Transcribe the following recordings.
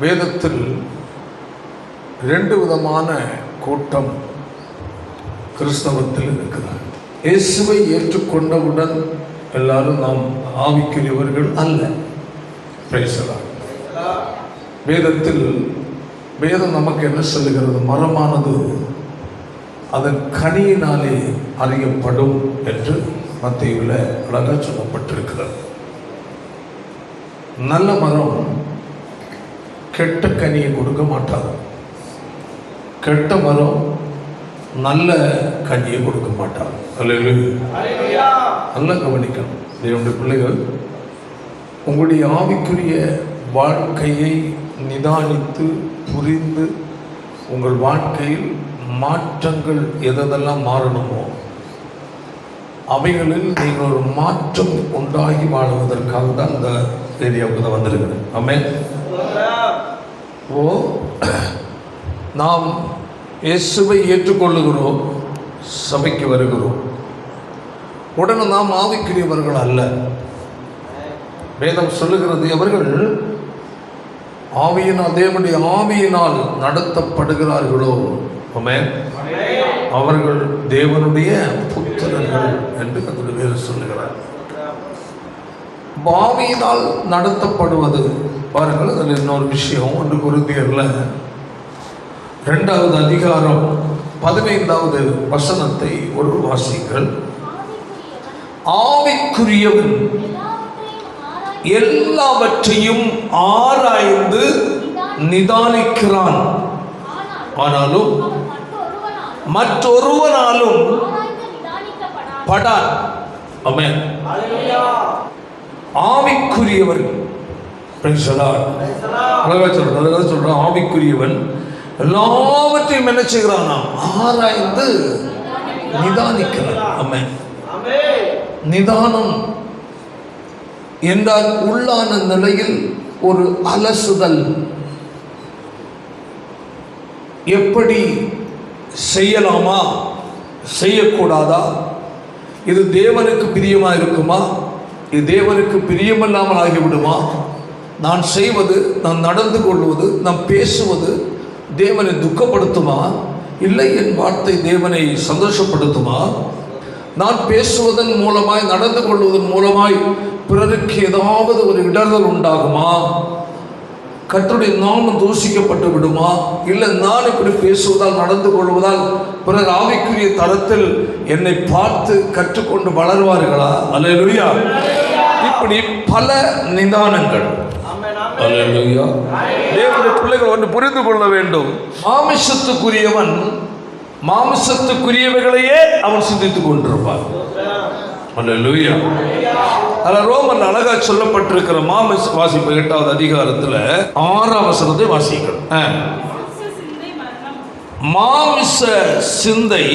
வேதத்தில் ரெண்டு விதமான கூட்டம் கிறிஸ்தவத்தில் இருக்கிறார். இயேசுவை ஏற்றுக்கொண்டவுடன் எல்லாரும் நாம் ஆவிக்குரியவர்கள் அல்ல. பேசலாம். வேதம் நமக்கு என்ன சொல்லுகிறது? மரமானது அதன் கனியினாலே அறியப்படும் என்று மத்தேயுவில் அழகாக சொல்லப்பட்டிருக்கிறது. நல்ல மரம் கெட்ட கனியை கொடுக்க மாட்டாது. கெட்ட மரம் நல்ல கனியை கொடுக்க மாட்டாது. நல்லா கவனிக்கணும் தேவனுடைய பிள்ளைகள். உங்களுடைய ஆவிக்குரிய வாழ்க்கையை நிதானித்து புரிந்து உங்கள் வாழ்க்கையில் மாற்றங்கள் எதெல்லாம் மாறணுமோ அவைகளில் நீங்கள் ஒரு மாற்றம் உண்டாகி வாழுவதற்காக தான் இந்த ஏரியாவுக்கு தான் வந்திருக்கிறேன். ஆமென். நாம் இயேசுவை ஏற்றுக்கொள்ளுகிறோம், சபைக்கு வருகிறோம். உடனே நாம் ஆவிக்குரியவர்கள் அல்ல. வேதம் சொல்லுகிறது, அவர்கள் ஆவியினால் தேவனுடைய ஆவியினால் நடத்தப்படுகிறார்களோ ஆமென், அவர்கள் தேவனுடைய புத்திரர்கள் என்று அந்த வேதம் சொல்லுகிறார். ஆவியினால் நடத்தப்படுவது பாருங்கள். அதில் இன்னொரு விஷயம், 1 கொரிந்தியர்ல 2வது அதிகாரம் 15வது வசனத்தை ஒரு வாசிங்கள். ஆவிக்குரியவன் எல்லாவற்றையும் ஆராய்ந்து நிதானிக்கிறான், ஆனாலும் மற்றொருவனாலும் படான். ஆமென். ஆவிக்குரியவன் சொல்றான், ஆவிக்குரியவன் எல்லாவற்றையும் என்ன செய்கிறான்? ஆராய்ந்து நிதானிக்கிறான். ஆமென். நிதானம் என்றால் உள்ளான நிலையில் ஒரு அலசுதல். எப்படி செய்யலாமா, செய்யக்கூடாதா, இது தேவனுக்கு பிரியமா இருக்குமா, இது தேவனுக்கு பிரியமில்லாமல் ஆகிவிடுமா, நான் செய்வது, நான் நடந்து கொள்வது, நான் பேசுவது தேவனை துக்கப்படுத்துமா, இல்லை என் வார்த்தை தேவனை சந்தோஷப்படுத்துமா, நான் பேசுவதன் மூலமாய் நடந்து கொள்வதன் மூலமாய் பிறருக்கு ஏதாவது ஒரு இடர்கள் உண்டாகுமா, கர்த்தருடைய நாமம் தூஷிக்கப்பட்டு விடுமா, இல்லை நான் இப்படி பேசுவதால் நடந்து கொள்வதால் பிறர் ஆவிக்குரிய தரத்தில் என்னை பார்த்து கற்றுக்கொண்டு வளர்வார்களா? அல்லேலூயா. இப்படி பல நிதானங்கள். அல்லேலூயா. தேவனுடைய பிள்ளைகள் ஒன்று புரிந்து கொள்ள வேண்டும். மாமிசத்துக்குரியவன் மாமிசத்துக்குரியவைகளையே அவன் சிந்தித்துக் கொண்டிருப்பான். அல்லேலூயா. அதில் ரோமன் அழகா சொல்லப்பட்டிருக்கிற மாமிச வாசிப்பு 8வது அதிகாரத்தில் 6ஆம் வசனத்தை வாசிக்கிறோம். மாமிச சிந்தை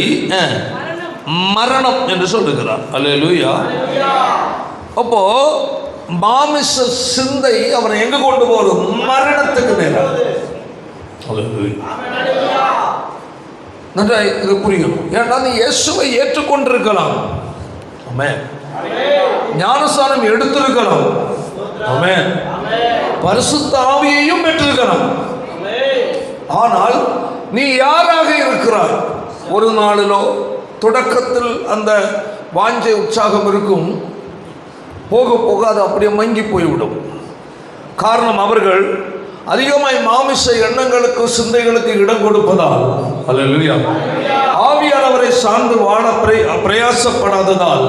மரணம் என்று சொல்லுகிறார். அல்லேலூயா. அப்போ மாமிச சிந்தை அவனை எங்க கொண்டு போகும்? மரணத்துக்கு நேரம். நன்றாய் இது புரியும். ஏன்னா நீ இயேசுவை ஏற்றுக்கொண்டிருக்கலாம், ஆமென், ஞானஸ்நானம் எடுத்திருக்கலாம், ஆமென், பரிசுத்த ஆவியையும் பெற்றிருக்கலாம். ஆனால் நீ யாராக இருக்கிறாய்? ஒரு நாளிலோ தொடக்கத்தில் அந்த வாஞ்சை உற்சாகம் இருக்கும், போக போக அது அப்படியே மங்கி போய்விடும். காரணம், அவர்கள் அதிகமாய் மாமிச எண்ணங்களுக்கு சிந்தைகளுக்கு இடம் கொடுப்பதால், அல்லேலூயா, ஆவியானவரை சார்ந்து வாழ பிரயாசப்படாததால்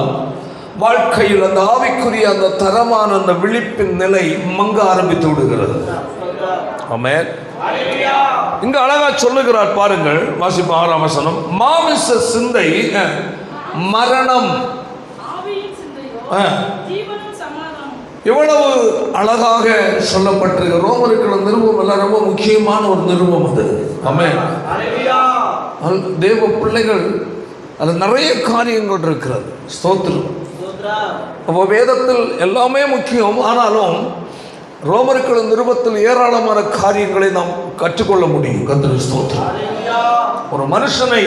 வாழ்க்கையில் அந்த ஆவிக்குரிய அந்த தரமான அந்த விழிப்பின் நிலை மங்க ஆரம்பித்து விடுகிறது. ஆமென். இங்க அழகா சொல்லுகிறார் பாருங்கள், வாசிப்பு 6ஆம் வசனம். மாமிச சிந்தை மரணம், எவ்வளவு அழகாக சொல்லப்பட்டிருக்க. ரோமருக்கு நிருபம் எல்லாம் ரொம்ப முக்கியமான ஒரு நிருபம் அது. ஆமென். தேவ பிள்ளைகள் அது நிறைய காரியங்கள் இருக்கிறது. ஸ்தோத்திரம். அப்போ வேதத்தில் எல்லாமே முக்கியம். ஆனாலும் ரோமர்கள் நிருபத்தில் ஏராளமான காரியங்களை நாம் கற்றுக்கொள்ள முடியும். கர்த்தருக்கு ஸ்தோத்திரம். ஒரு மனுஷனை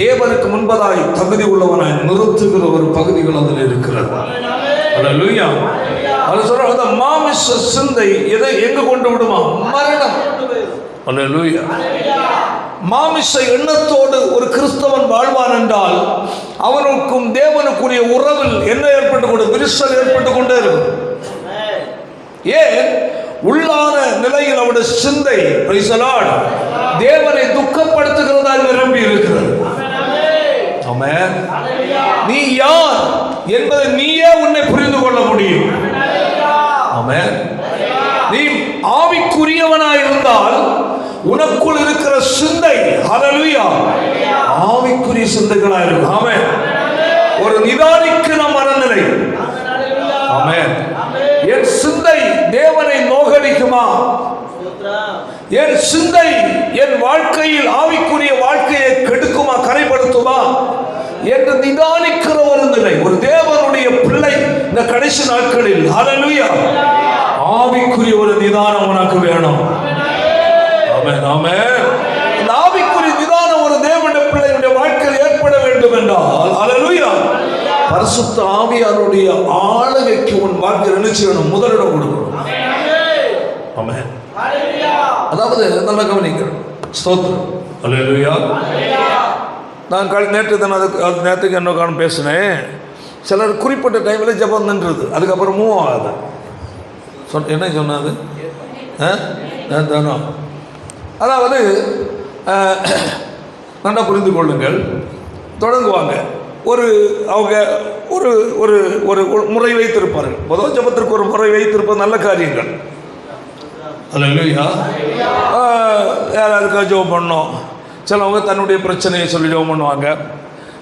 தேவனுக்கு முன்பதாய் தகுதி உள்ளவனாய் நிறுத்துகிற ஒரு பகுதிகள் அதில் இருக்கிறது. அல்லேலூயா. அது சொல்ற மாமிச சிந்தை எதை எங்க கொண்டு விடுமா? மரணம். அல்லேலூயா. மாமிச எண்ணத்தோடு ஒரு கிறிஸ்தவன் வாழ்வான் என்றால் அவனுக்கும் தேவனுக்குரிய உறவில் என்ன ஏற்பட்டு கொண்டு விரிசல் ஏற்பட்டு கொண்டே இருக்கும். ஏன்? உள்ளான நிலையில் அவனுடைய சிந்தை தேவனை துக்கப்படுத்துகிறதால் நிரம்பி இருக்கிறது. ஆமென். நீ யார் என்பதை நீயே உன்னை புரிந்து கொள்ள முடியும். ஆமென். நீ ஆவிக்குரியவனாய் இருந்தால் உனக்குள் இருக்கிற சிந்தை ஹல்லேலூயா ஆவிக்குரிய சிந்தைகளாய் இருக்கும். ஆமென். ஒரு நிதானிக்கிற மனநிலை. ஆமென். என் சிந்தை தேவனை நோகடிக்குமா? என் சிந்தை என் வாழ்க்கையில் ஆவிக்குரிய வாழ்க்கையை கெடுக்குமா, கரைப்படுத்துமா என்று நிதானிக்கிற ஒரு நிலை. ஒரு தேவனுடைய பிள்ளை இந்த கடைசி நாட்களில் ஹல்லேலூயா ஆவிக்குரிய ஒரு நிதானம் உனக்கு வேணும். ஆமென். ஆமென். இந்த ஆவிக்குரிய நிதானம் ஒரு தேவனுடைய பிள்ளையுடைய வாழ்க்கையில் ஏற்பட வேண்டும் என்றால் ஹல்லேலூயா பரிசுத்த ஆவியாருடைய ஆளுகைக்கு உன் வாழ்க்கையில் என்ன செய்யணும்? முதலிடம் கொடுக்கணும். ஆமென். அதாவது நல்ல கவனிக்கணும். ஸ்தோத்திரம். அல்லேலூயா. நான் நேற்றுக்கு என்ன காரணம் பேசினேன். சிலர் குறிப்பிட்ட டைமில் ஜபம் நின்றுது, அதுக்கப்புறம் மூவ் ஆகாது. என்ன சொன்னது? அதாவது நல்லா புரிந்து கொள்ளுங்கள். தொடங்குவாங்க அவங்க ஒரு ஒரு ஒரு முறை வைத்திருப்பார்கள். பொதுவாக ஜபத்திற்கு ஒரு முறை வைத்திருப்பது நல்ல காரியங்கள். அல்லேலூயா. யாராருக்கா ஜெபம் பண்ணோம். சிலவங்க தன்னுடைய பிரச்சனையை சொல்லி ஜெபம் பண்ணுவாங்க.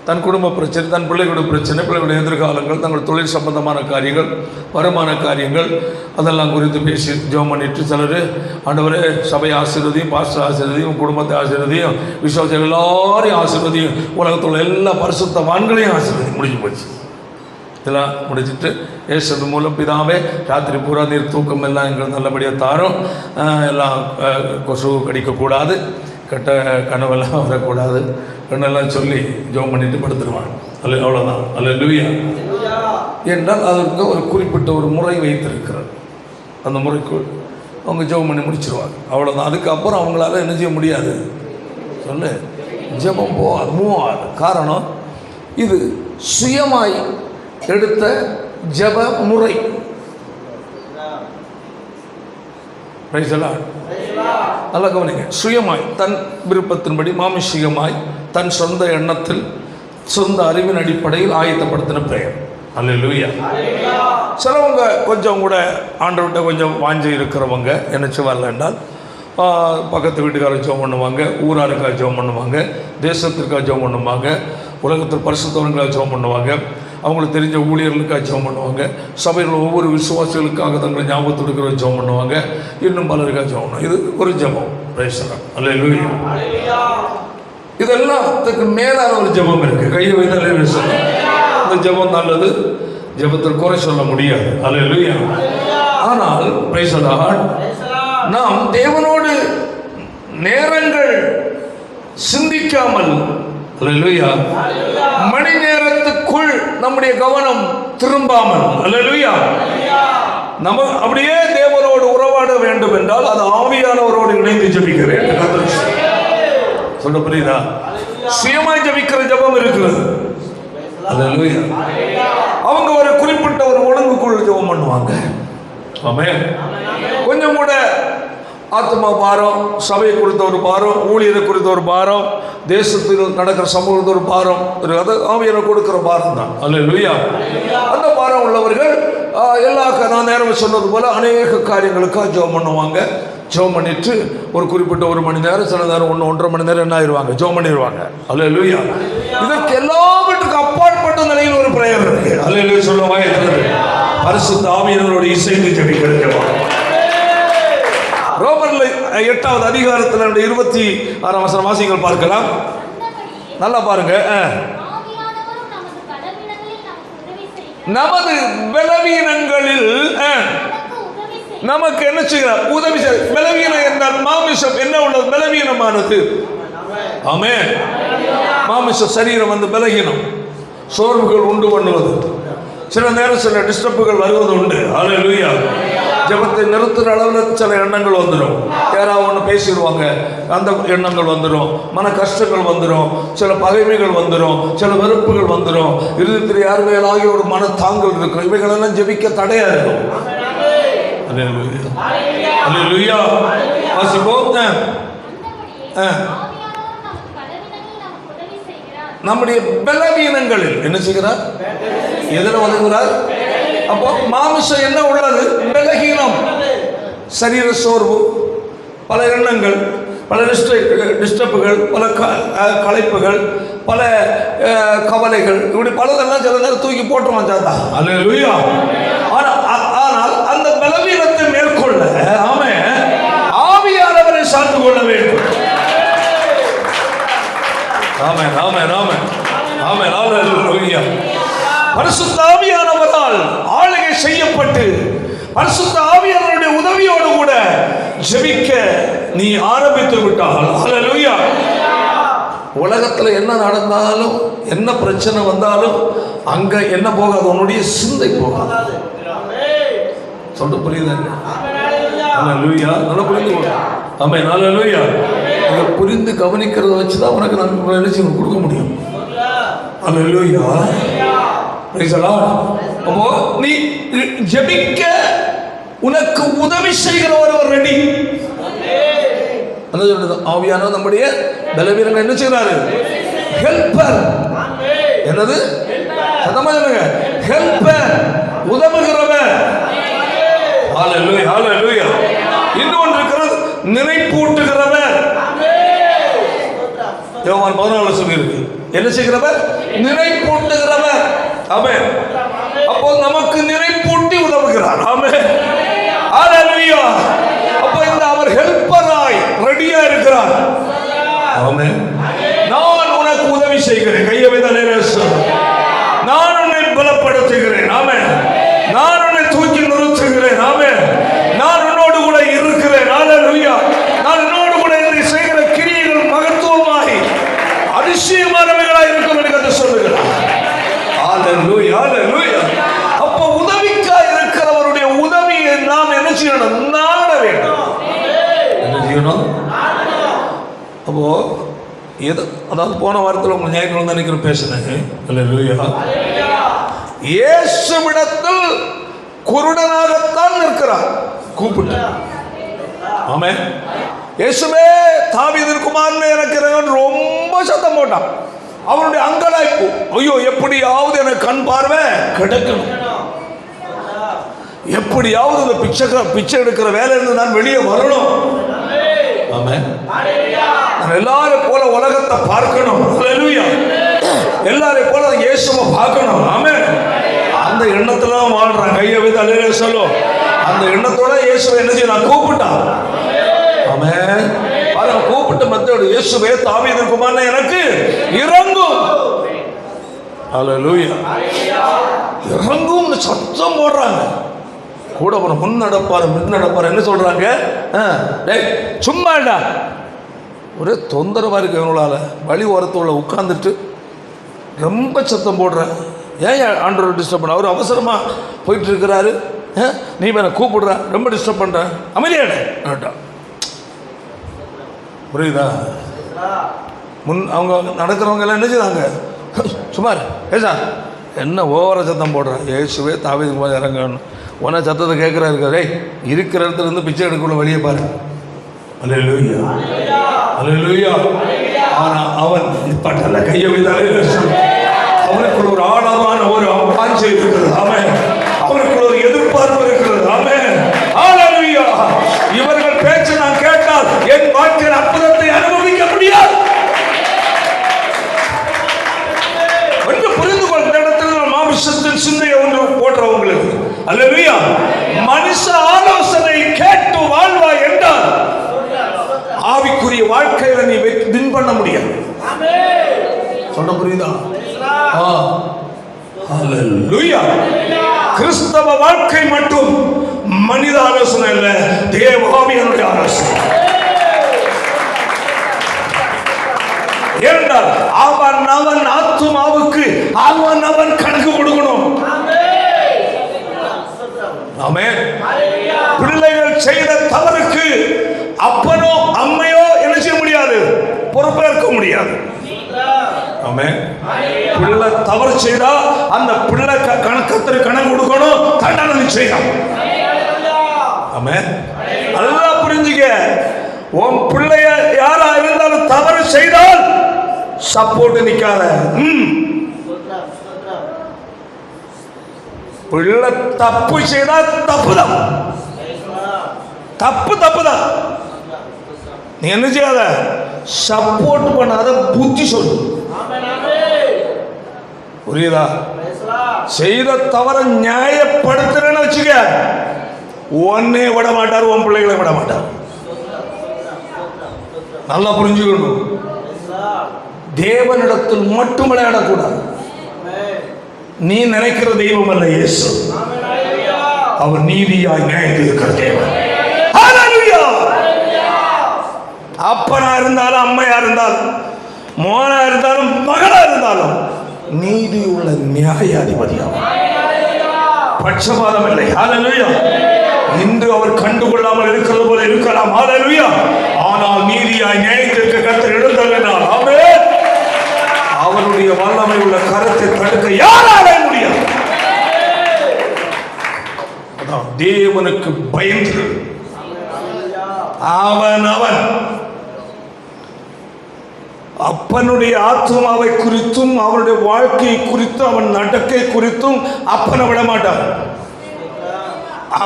தன் குடும்ப பிரச்சனை, தன் பிள்ளைகளுடைய பிரச்சனை, பிள்ளைகளுடைய எதிர்காலங்கள், தங்கள் தொழில் சம்பந்தமான காரியங்கள், வருமான காரியங்கள், அதெல்லாம் குறித்து பேசி ஜெபம் பண்ணிட்டு சிலர் ஆண்டவரே சபை ஆசீர்வதியும், பாஸ்டர் ஆசீர்வதியும், குடும்பத்தை ஆசீர்வதியும், விசுவாசிகள் எல்லாரையும் ஆசீர்வதியும், உலகத்தில் எல்லா பரிசுத்தவான்களையும் ஆசீர்வதியும். முடிஞ்சு போச்சு. இதெல்லாம் முடிச்சுட்டு ஏசுறது மூலம் பிதாவே ராத்திரி பூரா நீர் தூக்கம் எல்லாம் எங்களுக்கு நல்லபடியாக தாரும், எல்லாம் கொசு கடிக்கக்கூடாது, கெட்ட கனவெல்லாம் வரக்கூடாது என்னெல்லாம் சொல்லி ஜெபம் பண்ணிட்டு படுத்துருவாங்க. அவ்வளோதான். அல்லேலூயா. என்றால் அதற்கு ஒரு குறிப்பிட்ட ஒரு முறை வைத்திருக்கிறார். அந்த முறைக்குள் அவங்க ஜெபம் பண்ணி முடிச்சிருவாங்க. அவ்வளோதான். அதுக்கப்புறம் அவங்களால என்ன செய்ய முடியாது? சொல்லு, ஜெபம் போகாது, மூவ் ஆகாது. காரணம் இது சுயமாய் எடுத்த ஜெப முறை. நல்ல கவனிங்க. சுயமாய் தன் விருப்பத்தின்படி மாமிஷிகமாய் தன் சொந்த எண்ணத்தில் சொந்த அறிவின் அடிப்படையில் ஆயத்தப்படுத்தின பெயர். அல்லேலூயா. சிலவங்க கொஞ்சம் கூட ஆண்டவர்கிட்ட கொஞ்சம் வாஞ்சி இருக்கிறவங்க என்ன செய்வார்கள் என்றால் பக்கத்து வீட்டுக்காரர் ஜெபம் பண்ணுவாங்க, ஊராருக்காக ஜெபம் பண்ணுவாங்க, தேசத்திற்காக ஜெபம் பண்ணுவாங்க, உலகத்தில் பரிசுத்தவங்களுக்காக ஜெபம் பண்ணுவாங்க, அவங்களுக்கு தெரிஞ்ச ஊழியர்களுக்காக ஜெபம் பண்ணுவாங்க, சபையில் ஒவ்வொரு விசுவாசிகளுக்காக தங்களை ஞாபகத்து கொடுக்குற ஜெபம் பண்ணுவாங்க, இன்னும் பலருக்காக ஜெபம் பண்ணுவாங்க. இது ஒரு ஜெபம். அல்லேலூயா. இதெல்லாம் அதுக்கு மேலான ஒரு ஜெபம் இருக்கு. கையை வைத்தாலே சொல்லலாம். அந்த ஜெபம் நல்லது, ஜெபத்தில் குறை சொல்ல முடியாது. அல்லேலூயா. ஆனால் பிரைஸ் தி லார்ட், நாம் தேவனோடு நேரங்கள் சிந்திக்காமல் அல்லேலூயா மணி நேரத்துக்குள் நம்முடைய கவனம் திரும்பாமல் அல்லேலூயா நம்ம அப்படியே தேவனோடு உறவாட வேண்டும் என்றால் அது ஆவியானவரோடு இணைந்து ஜெபிக்க வேண்டும். சொல்ல புரியுதா? சுயமாய் ஜெபிக்கிற ஜெபம் இருக்கிறது. அல்லேலூயா. அவங்க ஒரு குறிப்பிட்ட ஒரு ஒழுங்குக்குள் ஜெபம் பண்ணுவாங்க. ஆமென். கொஞ்சம் கூட ஆத்மா பாரம், சபையை குறித்த ஒரு பாரம், ஊழியரை குறித்த ஒரு பாரம், தேசத்தில் நடக்கிற சமூகத்தில் ஒரு பாரம், அது ஆவியரை கொடுக்கிற பாரம் தான். அல்லேலூயா. அந்த பாரம் உள்ளவர்கள் நான் நேரம் சொன்னது போல அநேக காரியங்களுக்காக ஜெபம் பண்ணுவாங்க. ஜெபம் பண்ணிட்டு ஒரு குறிப்பிட்ட 1 மணி நேரம், சில நேரம் 1-1.5 மணி நேரம் என்ன ஆயிடுவாங்க, ஜெபம் பண்ணிடுவாங்க. அல்லேலூயா. இதற்கு எல்லாவற்றுக்கும் அப்பாற்பட்ட நிலையில் ஒரு பிரேயர் இருக்கு. அல்லேலூயா சொல்லுவா இருக்கிறது. பரிசுத்த ஆவியானவரோடு இசைந்து ஜெபிக்கிற ஜெபம். ரோமர்ல 8வது அதிகாரத்தில் 26ஆம் வசனம் வாசிங்கள் பார்க்கலாம். நல்லா பாருங்க. நமது பலவீனங்களில் நமக்கு என்ன செய்கிறார்? உதவி செய்ய. பலவீனம் என்றால் மாமிசம் என்ன உள்ளது? பலவீனமானது. ஆமென். மாமிச சரீரம் வந்து பலவீனம், சோர்வுகள் உண்டு பண்ணுவது, சில நேரம் சில டிஸ்டர்புகள் வருவது உண்டு. அல்லேலூயா. ஜெபத்தை நிறுத்துற அளவில் சில எண்ணங்கள் வந்துடும். யாராவது ஒன்று பேசிடுவாங்க, அந்த எண்ணங்கள் வந்துடும். மன கஷ்டங்கள் வந்துடும், சில பகைமைகள் வந்துடும், சில வெறுப்புகள் வந்துடும். இருதயத்தில் யார் மேலாகி ஒரு மன தாங்கல் இருக்கும். இவைகளெல்லாம் ஜெபிக்க தடையா இருக்கும். நம்முடைய பலவீனங்களில் என்ன செய்கிறார்? எதில் உதவுகிறார்? அப்போ மாமிசம் என்ன உள்ளது? பலகீனம், சரீர சோர்வு, பல எண்ணங்கள், பல டிஸ்டர்புகள், பல களைப்புகள், பல கவலைகள், இப்படி பலதெல்லாம் சில நேரம் தூக்கி போட்டுருவான் சாத்தா. அல்லேலூயா. ஆனால் அந்த பலவீனத்தை மேற்கொள்ள ஆமென் ஆவியானவரை சார்ந்து கொள்ள வேண்டும். ஆமென் ஆமென் ஆமென் ஆமென். அல்லேலூயா. பரிசுத்த ஆவியானவரால் ஆளுகை செய்யப்பட்டு பரிசுத்த ஆவியானவருடைய உதவியோடு கூட ஜெபிக்க நீ ஆரம்பித்து விட்டால், அல்லேலூயா, உலகத்தில் என்ன நடந்தாலும் என்ன பிரச்சனை வந்தாலும் அங்க என்ன போகாது? உன்னுடைய சிந்தை போகாது. சொல்ல புரியுதா? அல்லேலூயா. நல்லா புரிந்து கொள்ள. ஆமென். அல்லேலூயா. இதை புரிந்து கவனிக்கிறத வச்சுதான் உனக்கு நான் கொடுக்க முடியும். அல்லேலூயா. அப்போ நீ ஜெபிக்க உனக்கு உதவி செய்கிற ஒருவர் ரெடி. ஆவியானவர் நம்முடைய பலவீனங்கள் என்ன செய்கிறாரு? ஹெல்பர். என்னது? சத்தமா சொல்லுங்க. ஹெல்பர், உதவுகிறவர். ஹalleluya ஹalleluya. இன்னொன்று இருக்கிறது, நிறைப்பூட்டுகிறவர். யோவான் 14 சொல்லியிருக்கு. என்ன செய்கிறவர்? நிறைப்பூட்டுகிறவர். ஆமென். அப்போ நமக்கு நிறைப்பூட்டி உதவுகிறார். ஆமென். ஹalleluya. அப்போ இந்த அவர் ஹெல்பராய் ரெடியா இருக்கிறார். ஆமென். நான் உனக்கு உதவி செய்கிறேன். கையை வைத்து நான் உன்னை பலப்படுத்துகிறேன். ஆமென். நான் உன்னை தூக்கி நிறுத்துகிறேன். ஆமென். நான் உன்னோடு கூட இருக்கிறேன். ஹalleluya. நான் உன்னோடு கூட நீ செய்கிற கிரியைகள் மகத்துவமாய் அதிசயமானவைகளாய் இருக்கும் என்று சொல்லுகிறார். ஹalleluya ஹalleluya. அப்போ உதவிக்காய் இருக்கிறவருடைய உதவியை நாம் என்ன செய்யணும்? நாட வேண்டும். என்ன செய்யணும்? அப்போ அதாவது போன வாரத்தில் உங்க ஞாயிற்றுக்கிழமை நினைக்கிறேன் பேசுனேன். அல்லேலூயா. இயேசுவிடத்தில் குருடனாகத்தான் நிற்கிறார். கூப்பிட்டு ஆமென். இயேசுவே தாவீதின் குமாரனே எனக்கு இரங்கும் ரொம்ப சத்தம் போட்டான். அவனுடைய அங்கலாய்ப்பு, ஐயோ எப்படியாவது எனக்கு கண் பார்வை கிடைக்கணும், எப்படியாவது இந்த பிச்சை எடுக்கிற வேலையிலிருந்து நான் வெளியே வரணும். ஆமென். நான் எல்லாரும் போல உலகத்தை பார்க்கணும். அல்லேலூயா. எல்லாரையும் போல இயேசுவை பார்க்கணும். ஆமென். அந்த எண்ணத்துல வாழ்றான். கையை வைத்து அல்லேலூயா சொல்லு. அந்த எண்ணத்தோட இயேசுவை என்ன செய்ய நான் கூப்பிட்டான். ஆமென். பாருங்க, கூப்பிட்டு மத்தோடு இயேசுவே தாவீதின் குமாரனே எனக்கு இரங்கும். அல்லேலூயா. இறங்கும் சத்தம் போடுறாங்க. கூட முன் நடப்பாரு முன் நடப்பாரு என்ன சொல்றாங்க? டேய் சும்மாடா, ஒரே தொந்தரவா இருக்கு இவங்களால. வழி ஓரத்தோட உட்கார்ந்துட்டு ரொம்ப சத்தம் போடுறேன். ஏன் ஆண்டவர் டிஸ்டர்ப் பண்ண? அவர் அவசரமா போயிட்டு இருக்கிறாரு, நீ என்ன கூப்பிடுற, ரொம்ப டிஸ்டர்ப் பண்ற, அமைதியாடா. புரியுதா? முன் அவங்க நடக்கிறவங்க எல்லாம் என்ன செய்றாங்க? சுமார் ஏசா என்ன ஓவர சத்தம் போடுற? இயேசுவே தாவீதின் குமாரனே இறங்கணும். உன சத்தத்தை கேட்குறாரு. டேய் இருக்கிற இடத்துல இருந்து பிச்சை எடுக்கக்குள்ள வழியே பாரு. அல்லேலூயா அல்லேலூயா. ஆனா அவன் பட்டல கையை வைத்தாலே அவனுக்குள்ள ஒரு ஆழமான ஒரு வாஞ்சை இருக்கிறது. ஆமென். அவனுக்குள்ள ஒரு எதிர்பார்ப்பு இருக்கிறது. ஆமென். அல்லேலூயா. இவர்கள் பேச்சை நான் கேட்டால் என் வாழ்க்கையில் அற்புதத்தை அனுபவிக்க முடியாது என்று புரிந்து கொள். இந்த இடத்துல மாமிசத்தின் சிந்தையை ஒன்று போடுறவங்களுக்கு அல்லேலூயா. மனுஷ ஆலோசனை கேட்டு வாழ்வா என்றால் ஆவிக்குரிய வாழ்க்கையில நீ வின் பண்ண முடியாது. சொல்ல புரியுதா? அல்லேலூயா. கிறிஸ்தவ வாழ்க்கை மட்டும் மனித ஆலோசனை இல்ல, தேவ ஆவியானுடைய ஆலோசனை. ஏனென்றால் அவன் ஆத்துமாவுக்கு அவன் கணக்கு கொடுக்கணும். ஆமென். பிள்ளைகள் செய்த தவறுக்கு அப்பனோ அம்மையோ என்ன செய்ய முடியாது, பொறுப்பேற்க முடியாது. ஆமென். பிள்ளை தவறு செய்தா அந்த பிள்ளை கணக்கு கொடுக்கணும், தண்டனை நிச்சயம். ஆமென். நல்லா புரிஞ்சுக்க, உன் பிள்ளைய யாரா இருந்தாலும் தவறு செய்தால் சப்போர்ட் நிக்காத. பிள்ளை தப்பு செய்தா தப்புதான், தப்புதான். நீ என்ன செய்யாத, சப்போர்ட் பண்ணாத, புத்தி சொல்லு. புரியுதா? செய்த தவற நியாயப்படுத்துறேன்னு வச்சுக்க, ஒன்னே விட மாட்டார், உன் பிள்ளைகளை விட மாட்டார். நல்லா புரிஞ்சுக்கணும். தேவனிடத்தில் மட்டும் விளையாடக்கூடாது. நீ நினைக்கிற தெய்வம் அல்ல இயேசு. அவர் நீதியாய் நியாயத்தில் இருக்கிற தேவன். அப்பனா இருந்தாலும் அம்மையா இருந்தாலும் மோனா இருந்தாலும் மகளா இருந்தாலும் நீதி உள்ள நியாயாதிபதியாகும். பட்சபாதம் இல்லை. ஹல்லேலூயா. இன்று அவர் கண்டுகொள்ளாமல் இருக்கிறது போல இருக்கலாம். ஹல்லேலூயா. ஆனால் நீதியாய் நியாயத்திற்கு கர்த்தர் எழுந்தருளினார். ஆமென். அவருடைய வல்லமை உள்ள கரத்தை தடுக்க யாராலே முடியாது. அதான் தேவனுக்கு பயந்து அவன் அப்பனுடைய ஆத்மாவை குறித்தும் அவருடைய வாழ்க்கையை குறித்தும் அவன் நடக்கை குறித்தும் அப்பனை விட மாட்டான்.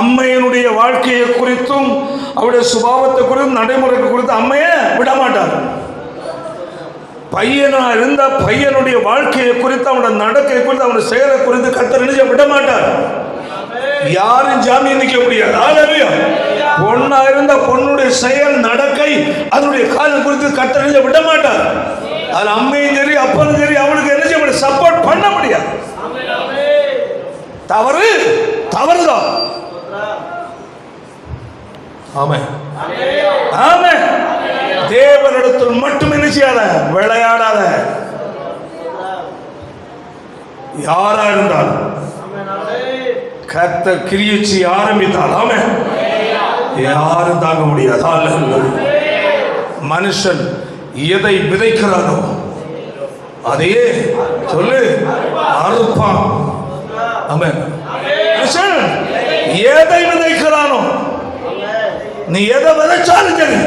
அம்மையனுடைய வாழ்க்கையை குறித்தும் அவருடைய சுபாவத்தை குறித்தும் நடைமுறை குறித்தும் அம்மையை விட மாட்டான். பையனா இருந்த பையனுடைய வாழ்க்கையை குறித்து அவனுடைய நடக்கை குறித்து அவனுடைய செயலை குறித்து கர்த்தர் நினைச்ச விட மாட்டார். யாரும் ஜாமீன் நிற்க முடியாது. ஹல்லேலூயா. பொண்ணா இருந்த பொண்ணுடைய செயல் நடக்கை அதனுடைய காலம் குறித்து கர்த்தர் நினைச்ச விட மாட்டார். அது அம்மையும் சரி அப்பனும் சரி அவனுக்கு என்ன சப்போர்ட் பண்ண முடியாது. தவறு தவறுதான். ஆமென். ஆமென். தேவனிடத்தில் மட்டும் என்ன செய்யாத, விளையாடாத. யாரா இருந்தாலும் கர்த்தர் கிரியை செய்ய ஆரம்பித்தால் ஆமென், யாரும் தாங்க முடியாது. மனுஷன் எதை விதைக்கிறானோ அதையே சொல்லு அறுப்பான். ஆமென். மனுஷன் எதை விதைக்கிறானோ, நீ எதை விதைச்சாலும் சரி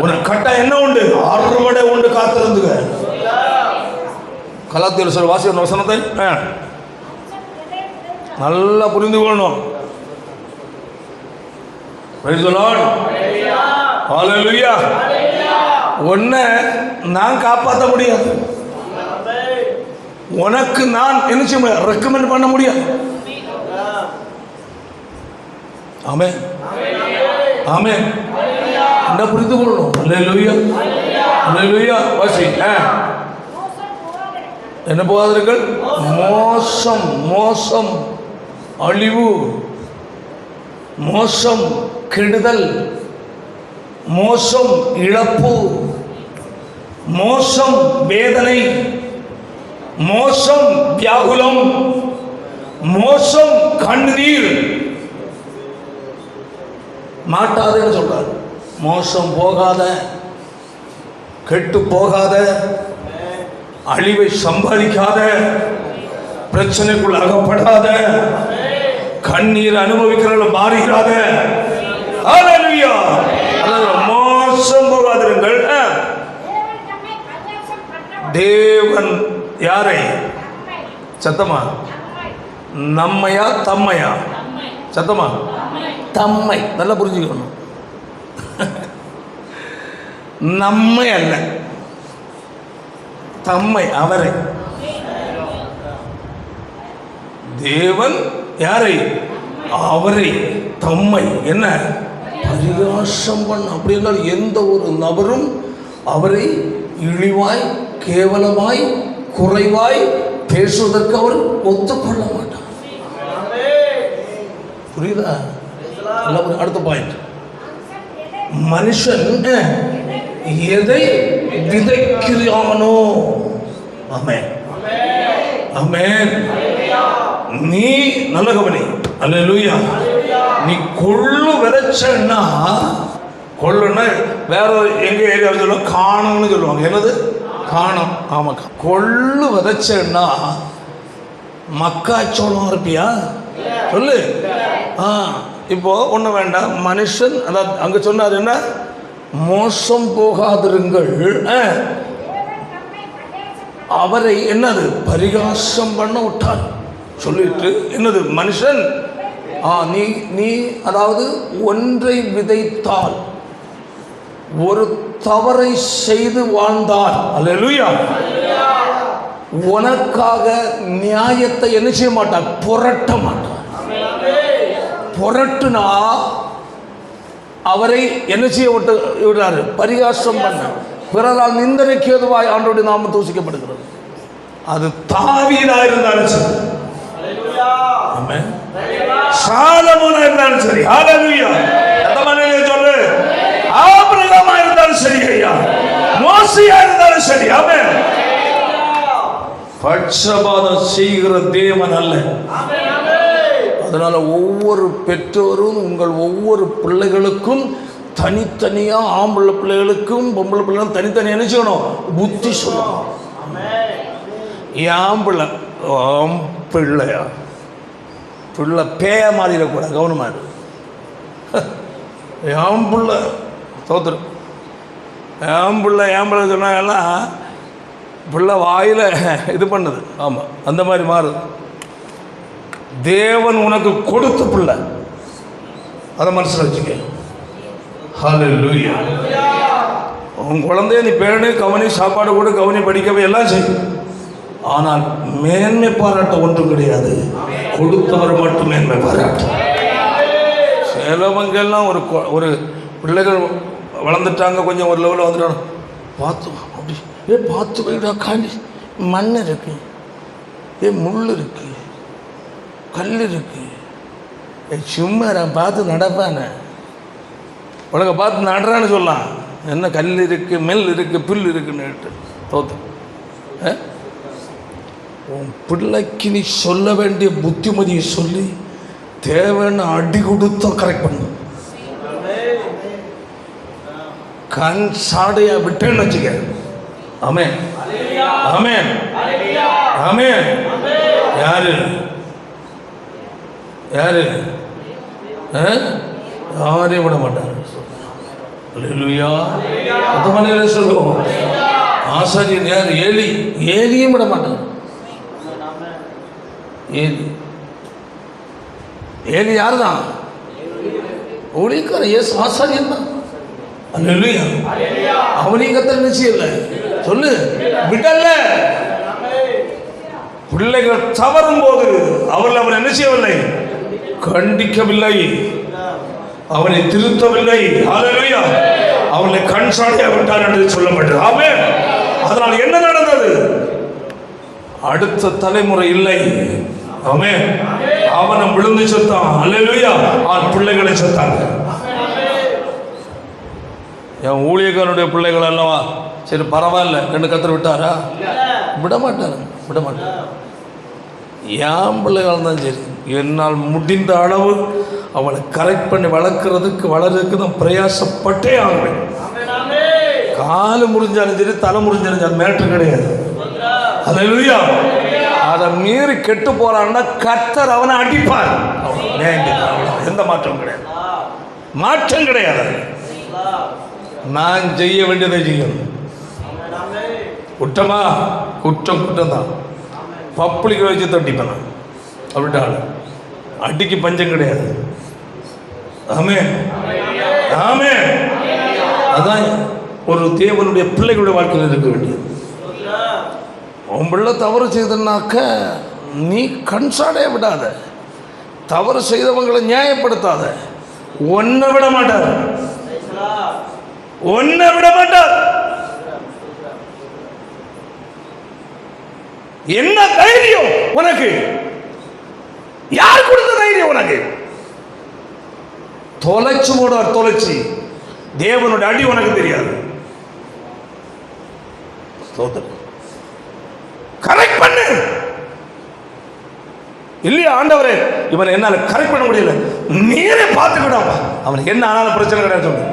உனக்கு கட்ட என்ன உண்டு, அறுவடை உண்டு. காத்திருந்துங்க. கலாத்தியர் சொல்ல வாசி வசனத்தை நல்லா புரிந்து கொள்ளணும். உன்னை நான் காப்பாற்ற முடியாது, உனக்கு நான் என்ன செய்ய முடியாது, ரெக்கமெண்ட் பண்ண முடியாது. ஆமென். ஆமென். என்ன புரிந்து கொள்ளணும். அல்லேலூயா. அல்லேலூயா. வாசி. என்ன போகாதீர்கள். மோசம் மோசம் அழிவு, மோசம் கெடுதல், மோசம் இழப்பு, மோசம் வேதனை, மோசம் வியாகுலம், மோசம் கண்ணீர் மாட்டாதுன்னு சொல்றார். மோசம் போகாத, கெட்டு போகாத, அழிவை சம்பாதிக்காத, பிரச்சனைக்குள் அகப்படாத, கண்ணீர் அனுபவிக்கிற மாறுகிறாத. ஹல்லேலூயா. மோசம் போகாதிருங்கள். தேவன் யாரை? சத்தமா நம்மையா தம்மையா? சத்தமா தம்மை. நல்லா புரிஞ்சுக்கணும். நம்மை அல்ல, தம்மை, அவரை. தேவன் யாரை? அவரை. தம்மை என்ன பரிகாசம் பண்ண. அப்படி என்றால் எந்த ஒரு நபரும் அவரை இழிவாய் கேவலமாய் குறைவாய் பேசுவதற்கு அவர் ஒத்துக்கொள்ள மாட்டார். புரியுதா? அடுத்த பாயிண்ட். மனுஷன் எதை விதைக்கிறானோ. ஆமென். ஆமென். நீ நல்ல கவனி. அல்லேலூயா. நீ கொள்ளு விதைச்சன்னா, கொள்ளுன்னா வேற எங்க ஏரியாவில் சொல்லுவாங்க காணம்னு சொல்லுவாங்க. என்னது காணம்? ஆமா, கொள்ளு விதைச்சன்னா மக்காச்சோளம் இருப்பியா? சொல்லு. இப்போ ஒண்ணு வேண்டாம், மனுஷன் அதாவது அங்க சொன்னார் என்ன, மோசம் போகாதிருங்கள், அவரை என்னது பரிகாசம் பண்ண விட்டார் சொல்லிட்டு என்னது மனுஷன் நீ நீ அதாவது ஒன்றை விதைத்தால், ஒரு தவறை செய்து வாழ்ந்தால், அல்லேலூயா, உனக்காக நியாயத்தை என்ன செய்ய மாட்டார்? புரட்ட மாட்டார். புரட்டுனா அவரை என்ன செய்ய விடுறாரு? பரிகாசம் பண்ண, பிறரால் நிந்தனைக்கு ஏதுவாய் ஆண்டவருடைய நாமம் தூசிக்கப்படுகிறது. அது தாவீதா இருந்தாலும் சரி, ஆமென், சாலமோனா இருந்தாலும் சரி, ஹல்லேலூயா, எதமானே சொல்லு, ஆபிரகாமா இருந்தாலும் சரி, ஐயா மோசேயா இருந்தாலும் சரி, ஆமென், பட்சபாதம் செய்கிற தேவன் அல்ல. அதனால ஒவ்வொரு பெற்றோரும் உங்கள் ஒவ்வொரு பிள்ளைகளுக்கும் தனித்தனியாக, ஆம்பளை பிள்ளைகளுக்கும் பொம்பளை பிள்ளைகளும் தனித்தனியாக என்ன செய்யணும்? புத்தி சொல்லணும். ஆம்பளை பிள்ளையா பிள்ளை பேய மாறிடக்கூடாது, கவனமாக இரு. ஆம்புள்ள தோத்துரு, ஆம்பளை சொன்னாங்கலாம் பிள்ளை வாயில் இது பண்ணுது. ஆமாம், அந்த மாதிரி மாறுது. தேவன் உனக்கு கொடுத்த பிள்ளை, அதை மனசில் வச்சுக்க. ஹல்லேலூயா. உன் குழந்தைய நீ பேரணி கவனி, சாப்பாடு கூட கவனி, படிக்கவே எல்லாம் செய்யும். ஆனால் மேன்மை பாராட்ட ஒன்றும் கிடையாது, கொடுத்தவர் மட்டும் மேன்மை பாராட்ட. சிலவங்கெல்லாம் ஒரு பிள்ளைகள் வளர்ந்துட்டாங்க, கொஞ்சம் ஒரு லெவலில் வந்துட்டாங்க, பார்த்து அப்படி பார்த்து போயிட்டா, காண்டி மண் இருக்கு, முள் இருக்கு, கல் இருக்கு, சும்மா பார்த்து நடப்பானே, உலக பார்த்து நடுறான்னு சொல்லலாம். என்ன கல் இருக்கு, மெல் இருக்கு, புல் இருக்குன்னு தோத்து. உன் பிள்ளைக்கு நீ சொல்ல வேண்டிய புத்திமதியை சொல்லி தேவைன்னு அடி கொடுத்தா கரெக்ட் பண்ணு. கண் சாடையா விட்டேன்னு வச்சுக்க. ஆமென், ஆமென், ஆமென். யாரு யாரு யாரையும் விட மாட்டார். அல்லேலூயா. அதுமனையில சொல்லுவோம், ஆசாரியர் யார்? ஏலியும் விட மாட்டார். ஏலி யாரு தான்? ஊழியக்கார இயேசு ஆசாரியன் தான். அல்லேலூயா. அவனையும் கத்தர் நிச்சயம் இல்லை சொல்லு, விடல. பிள்ளைகள் தவறும் போது அவர்கள் அவனை என்ன செய்யவில்லை? கண்டிக்கவில்லை, அவனை திருத்தவில்லை. ஹல்லேலூயா. அவனை கண் சாடையாக விட்டார் என்று சொல்லப்பட்டது. ஆமென். அதனால் என்ன நடந்தது? அடுத்த தலைமுறை இல்லை. ஆமென். அவனும் விழுந்து செத்தான். அல்லேலூயா. அவன் பிள்ளைகளை செத்தாங்க. என் ஊழியக்காரனுடைய பிள்ளைகள் அல்லவா, சரி பரவாயில்ல ரெண்டு கத்தர் விட்டாரா? விட மாட்டாரு, விட மாட்டார். என் பிள்ளைகள் தான் சரி, என்னால் முடிந்த அளவு அவளை கரெக்ட் பண்ணி வளர்றதுக்கு நான் பிரயாசப்பட்டே ஆகுவேன். காலு முறிஞ்சாலும் சரி, தலை முறிஞ்சாலும் சரி, மேட்ரு கிடையாது. அல்லேலூயா. அதை மீறி கெட்டு போறான்னா கர்த்தர் அவனை அடிப்பார். எந்த மாற்றம் கிடையாது, மாற்றம் கிடையாது. நான் செய்ய வேண்டியதை செய்யணும். குற்றமா? குற்றம் தான். பப்ளிக் வச்சு தட்டிப்பேன் நான். அப்படின்ட்டாள் அடிக்கு பஞ்சம் கிடையாது. ஆமென், ஆமென். அதான் ஒரு தேவனுடைய பிள்ளைகளுடைய வாழ்க்கையில் இருக்க வேண்டியது. உன் பிள்ளை தவறு செய்தனாக்க நீ கண்சாடைய விடாத, தவறு செய்தவங்களை நியாயப்படுத்தாத. ஒன்னை விட மாட்டார், ஒன்னை விட மாட்டார். என்ன தைரியம் உனக்கு? யார் கொடுத்த தைரியம் உனக்கு? தொலைச்சு போடுவார், தொலைச்சு. தேவனுடைய அடி உனக்கு தெரியாது. கரெக்ட் பண்ணு. இல்லையா ஆண்டவரே, இவனை என்னால் கரெக்ட் பண்ண முடியல, நீரே பார்த்துக்கிடாப்பா, அவனுக்கு என்ன ஆனாலும் பிரச்சனை கிடையாது சொல்லு.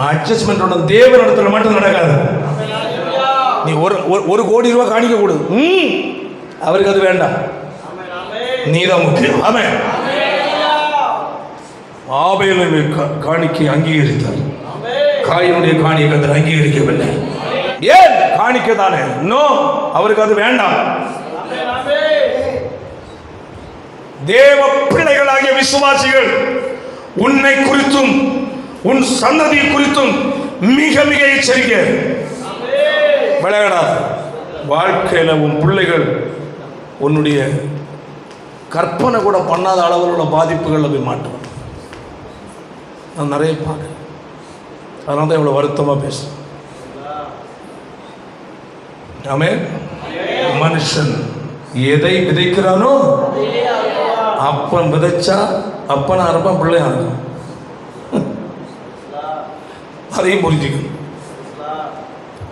அட்ஜஸ்ட்மெண்ட் தேவனிடத்தில் மட்டும் நடக்காது. நீ ஒரு கோடி ரூபாய் காணிக்க கொடு, அவருக்கு அது வேண்டாம், நீதான் முக்கியம். ஆமென். ஆபேலுடைய காணிக்கை அங்கீகரித்தார், காயினுடைய காணிக்கை அதில் அங்கீகரிக்கவில்லை. ஏன்? காணிக்கை தானே, இன்னும் அவருக்கு அது வேண்டாம். தேவ பிள்ளைகளாகிய விசுவாசிகள், உன்னை குறித்தும் உன் சந்ததி குறித்தும் மிக மிக எச்சரிக்கை. விளையாடாது. வாழ்க்கையில் உன் பிள்ளைகள் உன்னுடைய கற்பனை கூட பண்ணாத அளவில் உள்ள பாதிப்புகளில் போய் மாட்டுவான். நான் நிறைய பார்க்குறேன். அதனால தான் இவ்வளோ வருத்தமாக பேசுகிறேன். ஆமென். மனுஷன் எதை விதைக்கிறானோ அப்பன் விதைச்சா அப்பனா இருப்பான், பிள்ளையா இருக்கும். அதையும் புரிஞ்சுக்கணும்.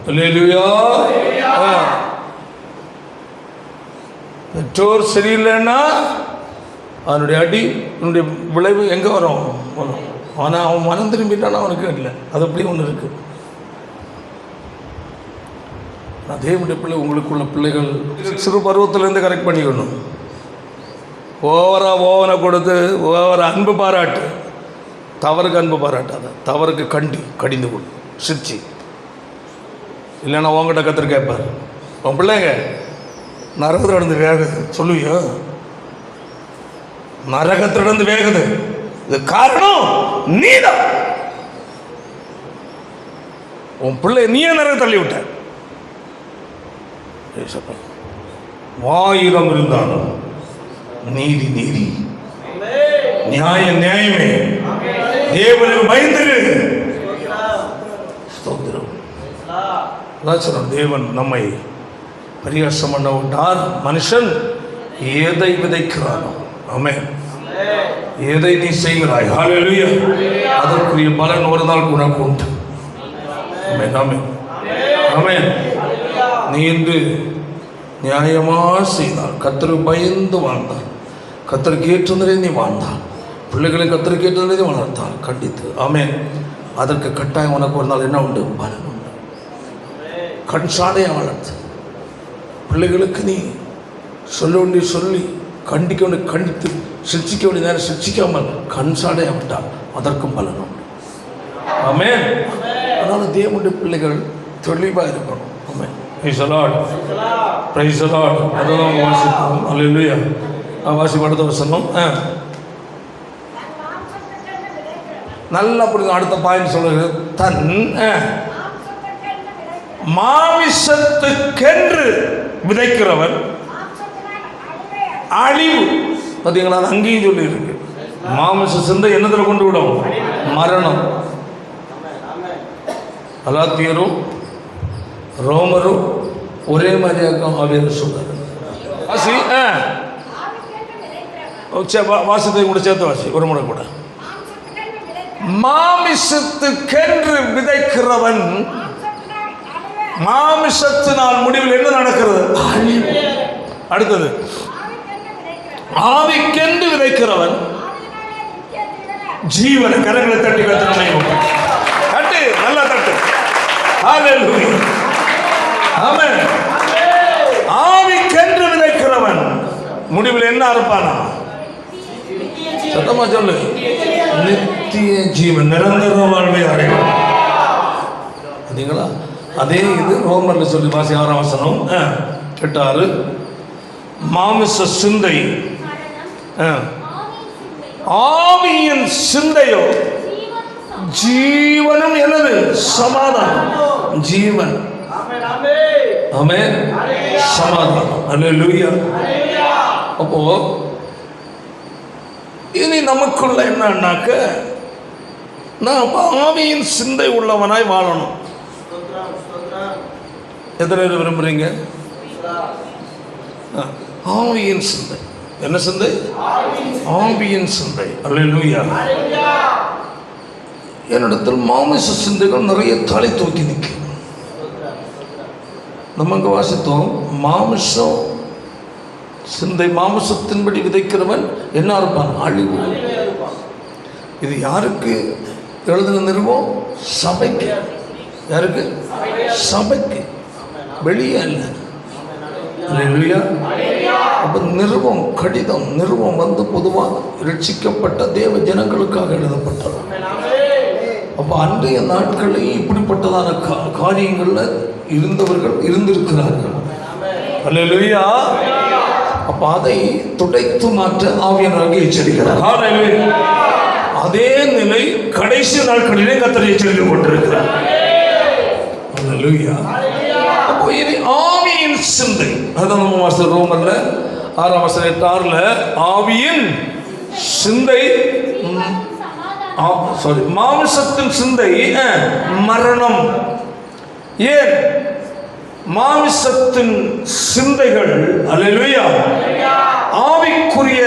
அல்லேலூயா. பெற்றோர் சரியில்லைன்னா அவனுடைய அடி, அவனுடைய விளைவு எங்கே வரும்? ஆனால் அவன் மனம் திரும்பிட்டானா அவனுக்கு இல்லை. அது அப்படி ஒன்று இருக்குது. தேவனுடைய பிள்ளை, உங்களுக்குள்ள பிள்ளைகள் சிறு பருவத்திலேருந்து கரெக்ட் பண்ணிக்கணும். ஓவனை கொடுத்து ஓவர அன்பு பாராட்டு, தவறுக்கு அன்பு பாராட்டாத, தவறுக்கு கடிந்து கொடு, சிரிச்சு. இல்லைன்னா உங்ககிட்ட கத்திர கேட்பார், உன் பிள்ளைங்க நரகத்திலிருந்து வேகுது சொல்லுவியோ, நரகத்திலிருந்து வேகுது, இது காரணம் நீதான். உன் பிள்ளை நீயே நரக தள்ளி விட்ட. 1000 இருந்தாலும் நீதி நீதி, நியாயம் நியாயமே. தேவனுக்கு பயந்துரு. தேவன் நம்மை பரிகாசம் பண்ண விட்டார். மனுஷன் எதை விதைக்கிறானோ, ஆமென், எதை நீ செய்கிறாய், ஹல்லேலூயா, அதற்குரிய பலன் ஒரு நாள் உனக்கு உண்டு. ஆமென், ஆமென், ஆமென். நீ இன்று நியாயமாக செய்தால், கர்த்தருக்கு பயந்து வாழ்ந்தால், கர்த்தருக்கு ஏற்றதிலே நீ வாழ்ந்தால், பிள்ளைகளை கர்த்தருக்கு ஏற்றதிலே நீ வளர்த்தால், கண்டித்து, ஆமென், அதற்கு கட்டாயம் உனக்கு ஒரு நாள் என்ன உண்டு? பலன் உண்டு. கண் சாடையாக வளர்த்து பிள்ளைகளுக்கு நீ சொல்ல வேண்டிய சொல்லி, கண்டிக்க வேண்டிய கண்டித்து, சிரிச்சிக்க வேண்டிய நேரம் சிரிச்சிக்காமல் கண் சாடையாக விட்டால் அதற்கும் பலன் உண்டு. ஆமென். அதனால் தேவனுடைய பிள்ளைகள் தெளிவாக இருக்கணும். ஆமென். Praise the Lord. Praise the Lord. அதான் வாசிப்போம். அல்லேலூயா. வாசிப்போம். அடுத்த வசனம் நல்லா புரியுது. அடுத்த பாயிண்ட் சொல்லுது, தன் மாமிசத்துக்கென்று விதைக்கிறவன் அழிவு. பார்த்தீங்களா, அது அங்கேயும் சொல்லி இருக்கு. மாமிச சிந்தை என்னத்தில் கொண்டு விடும்? மரணம். கலாத்தியரும் ரோமரும் ஒரே மாதிரியாக ஆவியர் சொல்றாரு. வாசி, வாசத்தை கூட சேர்த்து வாசி ஒரு முறை கூட. மாமிசத்துக்கென்று விதைக்கிறவன் மாமிசத்தினால் முடிவில் என்ன நடக்கிறது? அடுத்தது, ஆவிக்கென்று விதைக்கிறவன் ஜீவனை. கரங்களை தட்டி கத்தனை தட்டு, நல்லா தட்டு. ஹல்லேலூயா. ஆமென். ஆவிக்கென்று விதைக்கிறவன் முடிவில் என்ன அறுப்பானா? சத்தமா சொல்லு. நித்திய ஜீவன், நிரந்தர வாழ்வை அடைவான். பார்த்தீங்களா? அதே இது ரோமர்ல சொல்லி வாசி 6ஆம் வசனம் 8-6. மாமிச சிந்தை, ஆவியின் சிந்தையோ ஜீவனும் என்னது? சமாதானம். ஜீவன், ஆமென், சமாதானம். அல்லேலூயா. அப்போ இனி நமக்குள்ள என்னன்னாக்க, நான் ஆவியின் சிந்தை உள்ளவனாய் வாழணும். எத்தனை பேர் விரும்புறீங்க? ஆவியின் சிந்தை. என்ன சிந்தை? ஆவியின் சிந்தை. அல்லேலூயா. என்னிடத்தில் மாமிச சிந்தைகள் நிறைய தலை தூக்கி நிற்கும். நம்ம அங்கே வாசித்தோம், மாமிசம் சிந்தை மாமிசத்தின்படி விதைக்கிறவன் என்ன இருப்பான்? அழிவு. இது யாருக்கு எழுதின நிறுவம்? சபைக்கு. யாருக்கு? சபைக்கு, வெளியே இல்லை. அப்போ நிறுவம், கடிதம், நிறுவம் வந்து பொதுவாக ரட்சிக்கப்பட்ட தேவ ஜனங்களுக்காக எழுதப்பட்டது. அப்போ அன்றைய நாட்களில் இப்படிப்பட்டதான காரியங்களில் இருந்தவர்கள் இருந்திருக்கிறார்கள். அல்லேலூயா. அப்போ அதை துடைத்து மாற்ற ஆவியானவர் எச்சரிக்கிறார். அதே நிலை கடைசி நாட்களிலே கர்த்தர் எச்சரித்து கொண்டிருக்கிறார். அல்லேலூயா. அப்போ இது ஆவியின் சிந்தை. அதான் நம்ம வாசல் ரோமர்ல 6:8 ஆவியின் சிந்தை, மாமிசத்தின் சிந்தை மரணம். ஏன்? மாமிசத்தின் சிந்தைகள் அல்லேலூயா ஆவிக்குரிய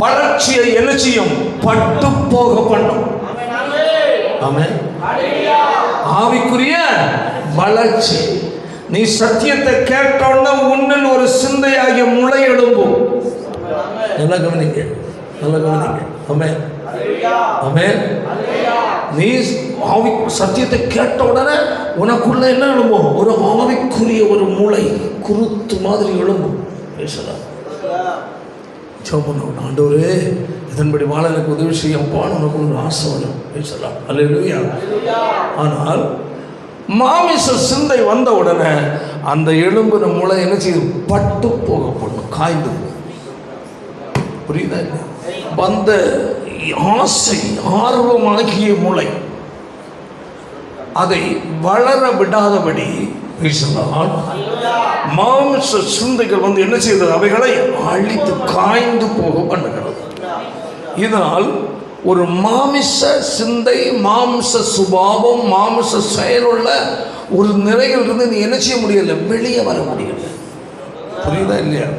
வளர்ச்சியை என்ன செய்யும்? பட்டு போக பண்ணும். ஆமென். ஆவிக்குரிய வளர்ச்சி. நீ சத்தியத்தை கேட்டோன்னா உன்னில் ஒரு சிந்தையாகிய முளை எழும்பும். நல்லா கவனிங்க, நல்லா கவனிங்க. ஆமென், ஆமென். நீ சத்தியத்தை கேட்ட உடனே உனக்குள்ள என்ன எழும்பும்? ஒரு ஆவிக்குரிய ஒரு முளை குருத்து மாதிரி எழும்பும். பேசலாம். ஆண்டவரே, இதன்படி வாழ எனக்கு உதவி செய்யப்பான்னு உனக்கு ஒரு ஆசை வரும். பேசலாம். அல்லேலூயா. ஆனால் மாமிச சிந்தை வந்த உடனே அந்த எலும்புன முளை என்ன செய்யும்? பட்டு போக பண்ணும், காய்ந்து. புரியுதா? வந்த ஆசை, ஆர்வமாகிய முளை அதை வளர விடாதபடி மாமிச சிந்தைகள் வந்து என்ன செய்தது? அவைகளை அழித்து காய்ந்து போக பண்ணுகிறது. இதனால் ஒரு மாமிச சிந்தை, மாமிச சுபாவம், மாமிச செயலுள்ள ஒரு நிலையில் இருந்து நீ என்ன செய்ய முடியல? வெளியே வர முடியல. புரியுதா இல்லையா?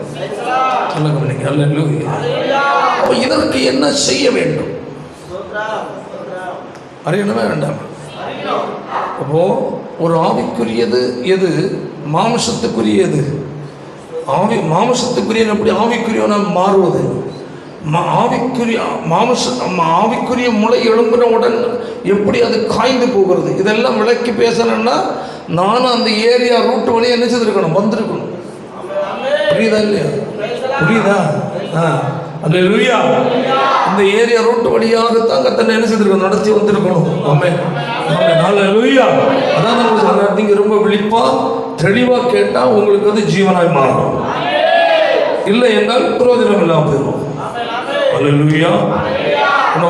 அப்போ இதற்கு என்ன செய்ய வேண்டும்? அறியணுமே வேண்டாம்? அப்போ ஒரு ஆவிக்குரியது எது? மாமிசத்துக்குரியது. மாமிசத்துக்குரிய எப்படி ஆவிக்குரியவன மாறுவது? ஆவிக்குரிய முளை எழும்பினவுடன் எப்படி அது காய்ந்து போகிறது? இதெல்லாம் விளக்கி பேசணும்னா நானும் அந்த ஏரியா ரூட் வழியாக என்ன செய்திருக்கணும்? வந்திருக்கணும். புரியுதா இல்லையா? புரியுதா? அல்லேலூயா. இந்த ஏரியா ரூட் வழியாகத்தான் கர்த்தர் என்ன செய்திருக்கணும்? நடத்தி வந்திருக்கணும். ஆமென், ஆமென். அல்லேலூயா. அதான் நம்ம சொல்றேன், நீங்க ரொம்ப விழிப்பா தெளிவா கேட்டா உங்களுக்கு வந்து ஜீவனாய் மாறும். இல்லை என்றால் பிரயோஜனம் இல்லாமல் போயிடும். அல்லேலூயா.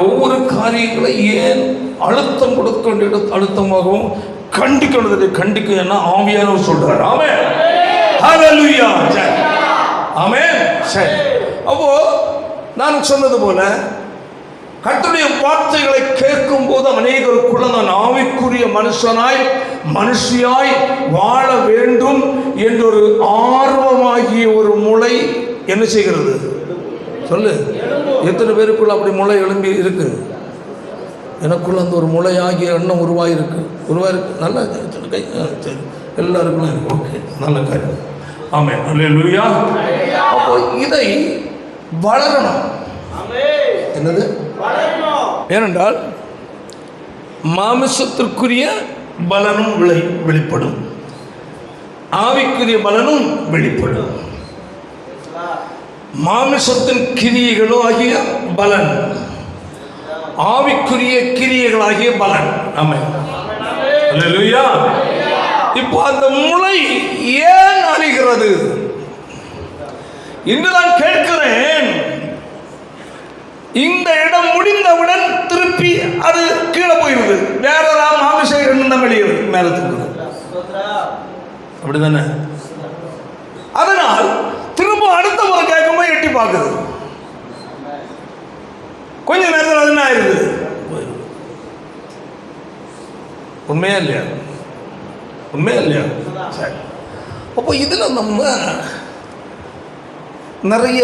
ஒவ்வொரு காரியங்களை ஏன் அழுத்தம் கொடுக்க வேண்டிய அழுத்தமாகவும் கண்டிக்கிறது? கண்டிக்க என்ன ஆவியானவர் சொல்றார். ஆமென், ஹல்லேலூயா. ஆமென். சரி. அப்போ நான் சொன்னது போல கர்த்தருடைய வார்த்தைகளை கேட்கும் போது அநேகருக்குள்ள நான் ஆவிக்குரிய மனுஷியாய் வாழ வேண்டும் என்றொரு ஆர்வமாகிய ஒரு முளை என்ன செய்கிறது? சொல்லு. எத்தனை பேருக்குள்ள அப்படி முளை எழும்பி இருக்கு? எனக்குள்ள அந்த ஒரு முளையாகிய எண்ணம் உருவாயிருக்கு. நல்லா கை. சரி, எல்லாருக்குள்ள இருக்கு. ஓகே, நல்ல காரியம். ஆமென், அல்லேலூயா. அப்போ இதை வளரணும். என்னது? ஏனென்றால் மாமிசத்திற்குரிய பலனும் வெளிப்படும், ஆவிக்குரிய பலனும் வெளிப்படும். மாமிசத்தின் கிரியைகளோ ஆகிய பலன், ஆவிக்குரிய கிரியைகளாகிய பலன். ஆமென், அல்லேலூயா. இப்போ அந்த முளை ஏன் அழிகிறது? இன்று நான் கேட்கிறேன், இந்த இடம் முடிந்தவுடன் திருப்பி அது கீழே போயிருது. வேற ஏதாவது மாமிச எண்ணம் வெளியே மேல திரும்புது. அப்படிதானே? அதனால் திரும்ப அடுத்த முறை கேட்கும்போது எட்டி பார்க்குது. கொஞ்ச நேரத்தில் அது என்ன ஆயிருது? உண்மையா இல்லையா? உண்மையா இல்லையா? சரி. அப்போ இதுல நம்ம நிறைய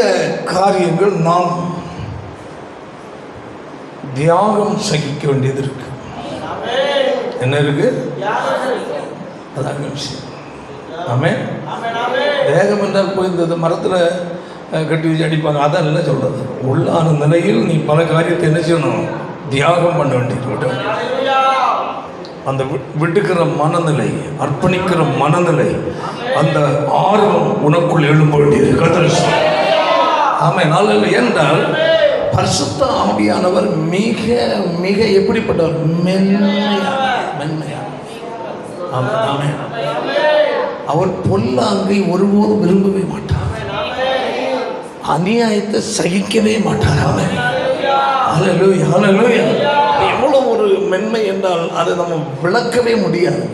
காரியங்கள் நாம் தியாகம் சகிக்க வேண்டியது இருக்கு. என்ன இருக்கு? அதான் விஷயம். ஆமென். தேகம் என்றால் போய் இந்த மரத்தில் கட்டி வச்சு அடிப்பாங்க, அதான் இல்லை சொல்கிறது. உள்ளான நிலையில் நீ பல காரியத்தை என்ன செய்யணும்? தியாகம் பண்ண வேண்டியது. அந்த விட்டுக்கிற மனநிலை, அர்ப்பணிக்கிற மனநிலை, அந்த ஆர்வம் உனக்குள் எழும்ப வேண்டியது. கர்த்தர் ஆமென். நல்ல என்றால் பரிசுத்த ஆவியானவர் மிக மிக எப்படிப்பட்டவர்? மென்மையா. ஆமென். அவர் பொல்லாங்கை ஒருபோதும் விரும்பவே மாட்டார், அநியாயத்தை சகிக்கவே மாட்டார். ஆமென். ஹல்லேலூயா, ஹல்லேலூயா. எவ்வளவு ஒரு மென்மை என்றால் அதை நம்ம விளக்கவே முடியாது.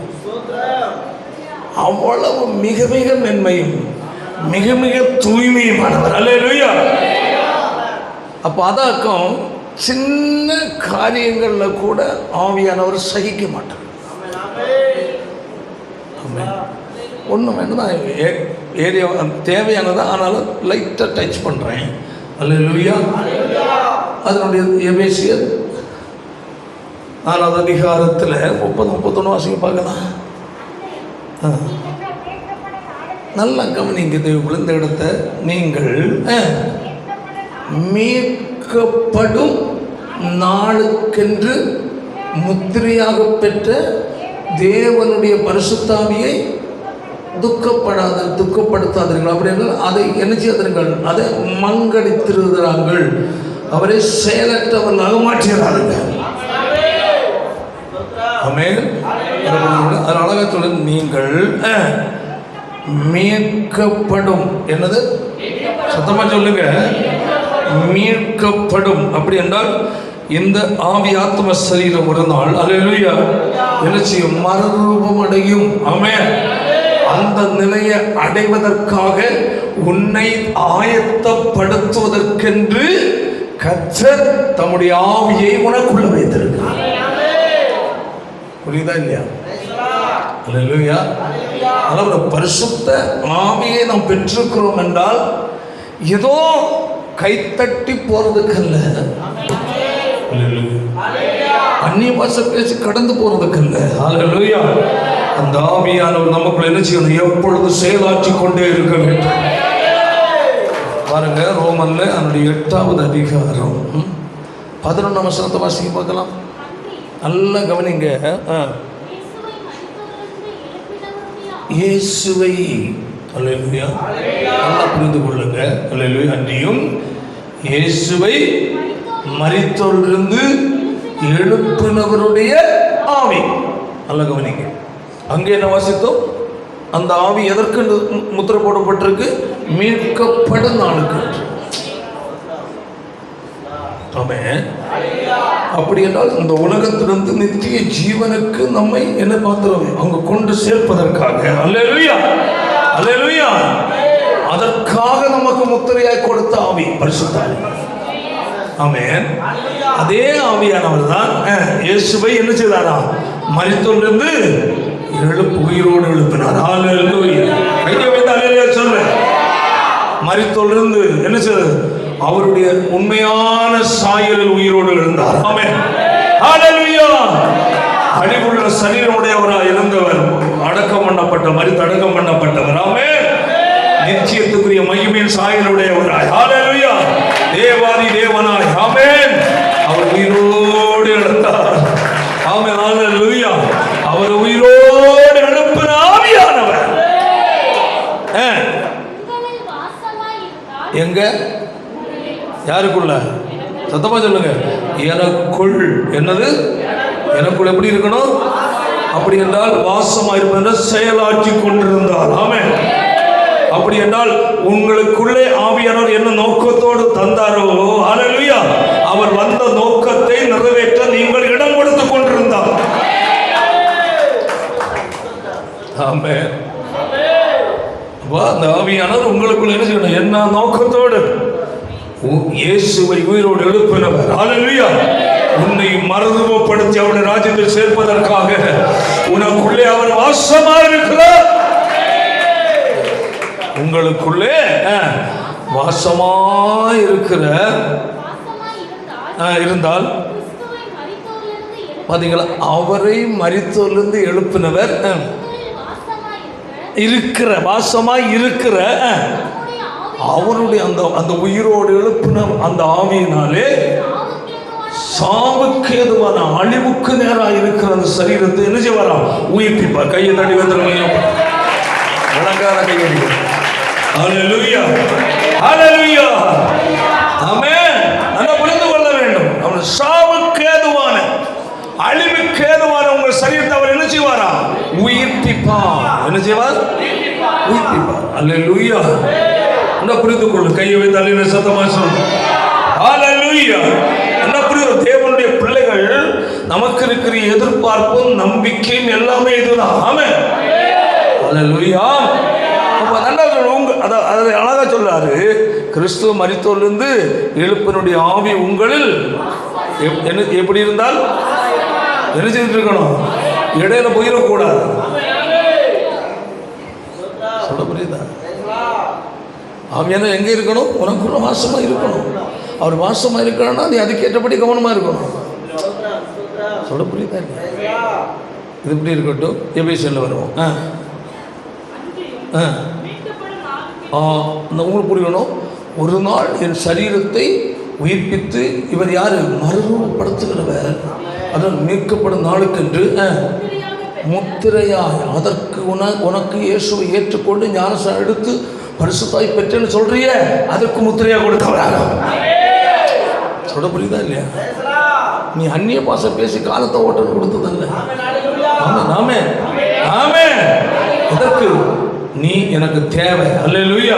அவ்வளவு மிக மிக மென்மையும் மிக மிக தூய்மையுமானவர். ஹல்லேலூயா. அப்போ அதாக்கும் சின்ன காரியங்களில் கூட ஆவியானவர் சகிக்க மாட்டார். ஒன்று வேணும்தான் ஏரியா தேவையானதான், ஆனாலும் லைட்டாக டச் பண்ணுறேன். அல்லேலூயா. அதனுடைய எபேசியர் 4வது அதிகாரத்தில் 30-31 வாசிக்க பார்க்கலாம். நல்லா கவனிங்க தேவ விழுந்த இடத்த. நீங்கள் மீட்கப்படும் நாளுக்கென்று முத்திரையாக பெற்ற தேவனுடைய பரிசுத்தாவியை துக்கப்படுத்தாதீர்கள். அப்படி என்றால் அதை என்ன செய்யாதீர்கள்? அதை மங்கடித்திருக்கிறார்கள். அவரை செயலற்றவர்களாக மாற்றுகிறார்கள். ஆமென். அது அழகாக சொல்ல, நீங்கள் மீட்கப்படும். என்னது? சத்தமாக சொல்லுங்க. மீட்கப்படும். அப்படி என்றால் இந்த ஆவி ஆத்ம சரீரம் ஒரு நாள் அல்லேலூயா என்ன செய்யும்? மறுரூபம் அடையும். ஆமென். அந்த நிலையை அடைவதற்காக உன்னை ஆயத்தப்படுத்துவதற்கென்று கர்த்தர் தம்முடைய ஆவியை உனக்குள்ள வைத்திருக்கிறார். புரியுதா இல்லையா? அல்லேலூயா. அதாவது பரிசுத்த ஆவியை நாம் பெற்றிருக்கிறோம் என்றால் ஏதோ கைத்தட்டி போறதுக்கல்ல, அந்நிய பாஷை பேசி கடந்து போறதுக்கல்ல. அல்லேலூயா. அந்த ஆவியானவர் நமக்குள்ள என்ன செய்யணும்? எப்பொழுது செயலாற்றி கொண்டே இருக்க வேண்டும். பாருங்க, ரோமன்ல அதனுடைய 8வது அதிகாரம் 11ஆம் வசனத்தை வாசிக்க பார்க்கலாம். நல்லா கவனிங்க. இயேசுவை அல்லேலூயா நல்லா புரிந்து கொள்ளுங்க. அல்லேலூயா. அன்றியும் இயேசுவை மரித்தோரிலிருந்து எழுப்பினவருடைய ஆவி. நல்லா கவனிங்க. அங்கே என்ன வாசித்தோம்? அந்த ஆவி எதற்கு முத்திரை போடப்பட்டிருக்கு? மீட்கப்படும் நாளுக்கு. ஆமென். அப்படி என்றால் இந்த உலகத்திலிருந்து நித்திய ஜீவனுக்கு நம்மை என்ன பார்க்கிறோம்? அங்கு கொண்டு சேர்ப்பதற்காக. அல்லேலூயா, அல்லேலூயா. அதற்காக நமக்கு முத்திரையாய் கொடுத்த ஆவி பரிசுத்த ஆவி. ஆமென். அதே ஆவியானவர் தான் இயேசுவை என்ன செய்தாரா? மரித்தோரிலிருந்து உயிரோடு எழுப்பினார். அல்லேலூயா. கையை வைத்து அல்லேலூயா சொல்லு. மரித்தோரிலிருந்து என்ன செய்தார்? அவருடைய உண்மையான சாயலில் உயிரோடு எழுந்தார். ஆமென். அல்லேலூயா. அழிவுள்ள சரீரமுடையவராய் இருந்தவர் அடக்கம் பண்ணப்பட்ட மரித்து அடக்கம் பண்ணப்பட்டவர். ஆமென். நிச்சயத்துக்குரிய மகிமையின் சாயலுடையவராய். அல்லேலூயா. தேவாதி தேவனாய். ஆமென். அவர் உயிரோடு எழுந்தார். ஆமென். அல்லேலூயா. அவர் உயிரோடு எழுப்பின ஆவியானவர் எங்க? யாருக்குள்ள? சத்தமா சொல்லுங்க. எனக்குள். என்னது? எனக்குள் எப்படி இருக்கணும்? அப்படி என்றால் வாசமாயிருப்ப செயலாற்றி கொண்டிருந்தார். ஆமென். அப்படி என்றால் உங்களுக்குள்ளே ஆவியானவர் என்ன நோக்கத்தோடு தந்தாரோ, அல்லேலூயா, அவர் வந்த நோக்கத்தை நிறைவேற்ற நீங்கள் இடம் கொடுத்துக் கொண்டிருந்தார். ஆமென். அந்த ஆவியானவர் உங்களுக்குள்ள என்ன செய்யணும்? என்ன நோக்கத்தோடு? இயேசுவை உயிரோடு எழுப்பினவர். அல்லேலூயா. உன்னை மறுரூபப்படுத்தி அவருடைய ராஜ்யத்தில் சேர்ப்பதற்காக உனக்குள்ளே அவர் வாசமாக இருக்கிறார். உங்களுக்குள்ளே வாசமாய் இருக்கிற இருந்தால் பாத்தீங்களா? அவரை மரித்தோரிலிருந்து எழுப்பினவர் இருக்கிற வாசமாய் இருக்கிற அவருடைய அந்த அந்த உயிரோடு எழுப்பின அந்த ஆவியினாலே சாவுக்கு ஏதுவான அழிவுக்கு நேராக இருக்கிற அந்த சரீரத்தை என்ன செய்வாரா? உயிர்ப்பிப்பார். கையை தட்டி வந்துருமையும் அலங்கார கையடி. ஹல்லேலூயா, ஹல்லேலூயா, ஆமென். நல்லா புரிந்து கொள்ள வேண்டும். அவர் சாவுக்கு ஏதுவான அழிவுக்கு ஏதுவான உங்கள் சரீரத்தை அவர் என்ன செய்வாரா? உயிர்ப்பிப்பார். என்ன செய்வார்? உயிர்ப்பிப்பார். ஹல்லேலூயா. நல்லா புரிந்து கொள்ளு. கையை வைத்து அல்லேலூயா சத்தமா சொல்லு. ஹல்லேலூயா. நல்லா புரியுது. தேவனுடைய பிள்ளைகள் நமக்கு இருக்கிற எதிர்பார்ப்பும் நம்பிக்கையும் எல்லாமே இதுதான். ஆமென். ஹல்லேலூயா. அப்ப நல்லா அதை அழகா சொல்றாரு. கிறிஸ்துவ மரித்தோரிலிருந்து எழுப்பினுடைய ஆவி உங்களில் எப்படி இருந்தால் என்ன செய்துட்டு இருக்கணும்? இடையில போயிடக்கூடாது. சொல்ல புரியுதா? ஆவியான எங்க இருக்கணும்? உனக்குள்ள வாசமா இருக்கணும். அவர் வாசமா இருக்கணும்னா நீ அதுக்கேற்றபடி கவனமா இருக்கணும். சொல்ல புரியுதா? இது இப்படி இருக்கட்டும். எபேசியர்ல வருவோம். உங்களுக்கு புரியணும். ஒரு நாள் என் சரீரத்தை உயிர்ப்பித்து இவர் யாரு? மறுரூபப்படுத்துகிறவர். அதனால் மீட்கப்படும் நாளுக்கென்று முத்திரையாய் அதற்கு உனக்கு இயேசுவை ஏற்றுக்கொண்டு ஞானஸ்நானம் எடுத்து பரிசுத்தாய் பெற்றேன்னு சொல்றிய, அதற்கு முத்திரையா கொடுத்தவராக. சொல்ல புரியுதா இல்லையா? நீ அந்நிய பாஷை பேசி காலத்தை ஓட்டல் கொடுத்ததல்ல. ஆமென், ஆமென், ஆமென். இதற்கு நீ எனக்கு தேவை. அல்லேலூயா.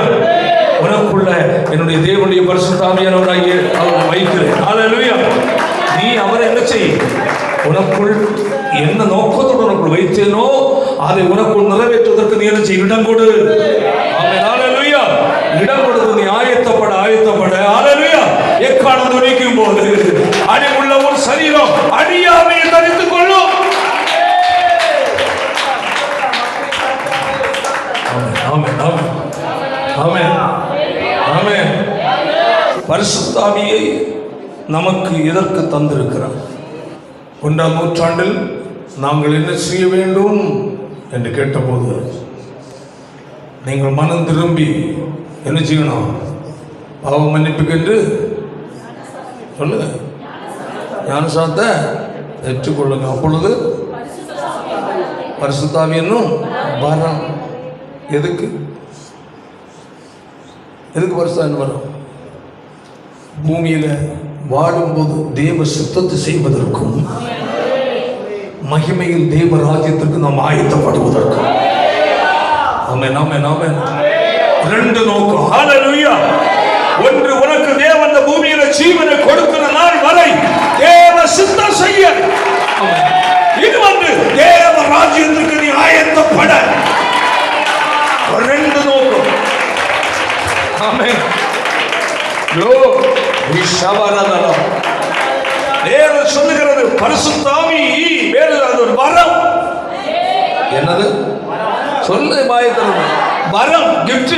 உனக்குள்ள என்னுடைய தேவனுடைய பரிசுத்த ஆவியானவராகிய அவர் வைக்கிறேன். அல்லேலூயா. நீ அவரை என்ன செய்? உனக்குள் என்ன நோக்கத்தோடு உனக்குள் வைத்தேனோ அதை உனக்குள் நிறைவேற்றுவதற்கு நீ என்ன செய்? இடம் கொடு. ஆமென். அல்லேலூயா. இடம் கொடுத்து நீ ஆயத்தப்பட. அல்லேலூயா. எக்காலம் துணிக்கும் போது அடிவுள்ள ஒரு சரீரம் அடியாமையை தரித்துக் கொள்ளும். ஆமென், ஆமென், ஆமென், ஆமென். பரிசுத்த ஆவியை நமக்கு எதற்கு தந்திருக்கிறார்? 1ஆம் நூற்றாண்டில் நாங்கள் என்ன செய்ய வேண்டும் என்று கேட்டபோது, நீங்கள் மனம் திரும்பி என்ன செய்யணும்? பாவ மன்னிப்புக்கென்று சொல்லுங்க, ஞானஸ்நானத்தை ஏற்றுக்கொள்ளுங்க. அப்பொழுது பரிசுத்த ஆவி என்னும் வரம். எதுக்கு பரிசுத்த ஆவி வரும்? பூமியில வாழும்போது தேவ சித்தத்தை செய்வதற்கும் மகிமையில் தேவ ராஜ்யத்திற்கு நாம் ஆயத்தப்படுவதற்கும். ஆமென், ஆமென், ஆமென். ரெண்டு நோக்கம். ஹல்லேலூயா. ஒன்று, உனக்கு தேவன் இந்த பூமியில ஜீவனை கொடுக்கிற நாள் வரை தேவ சித்தம் செய்ய. இது வந்து தேவ ராஜ்யத்திற்கு நீ ஆயத்தப்பட. ரெண்டு நோக்கம். ஆமென். தேவன் சொல்லுகிறது பரிசுத்த ஆவி வேறு ஒரு வரம். என்னது? சொல்லு பாயத்தரும். வரம், gift.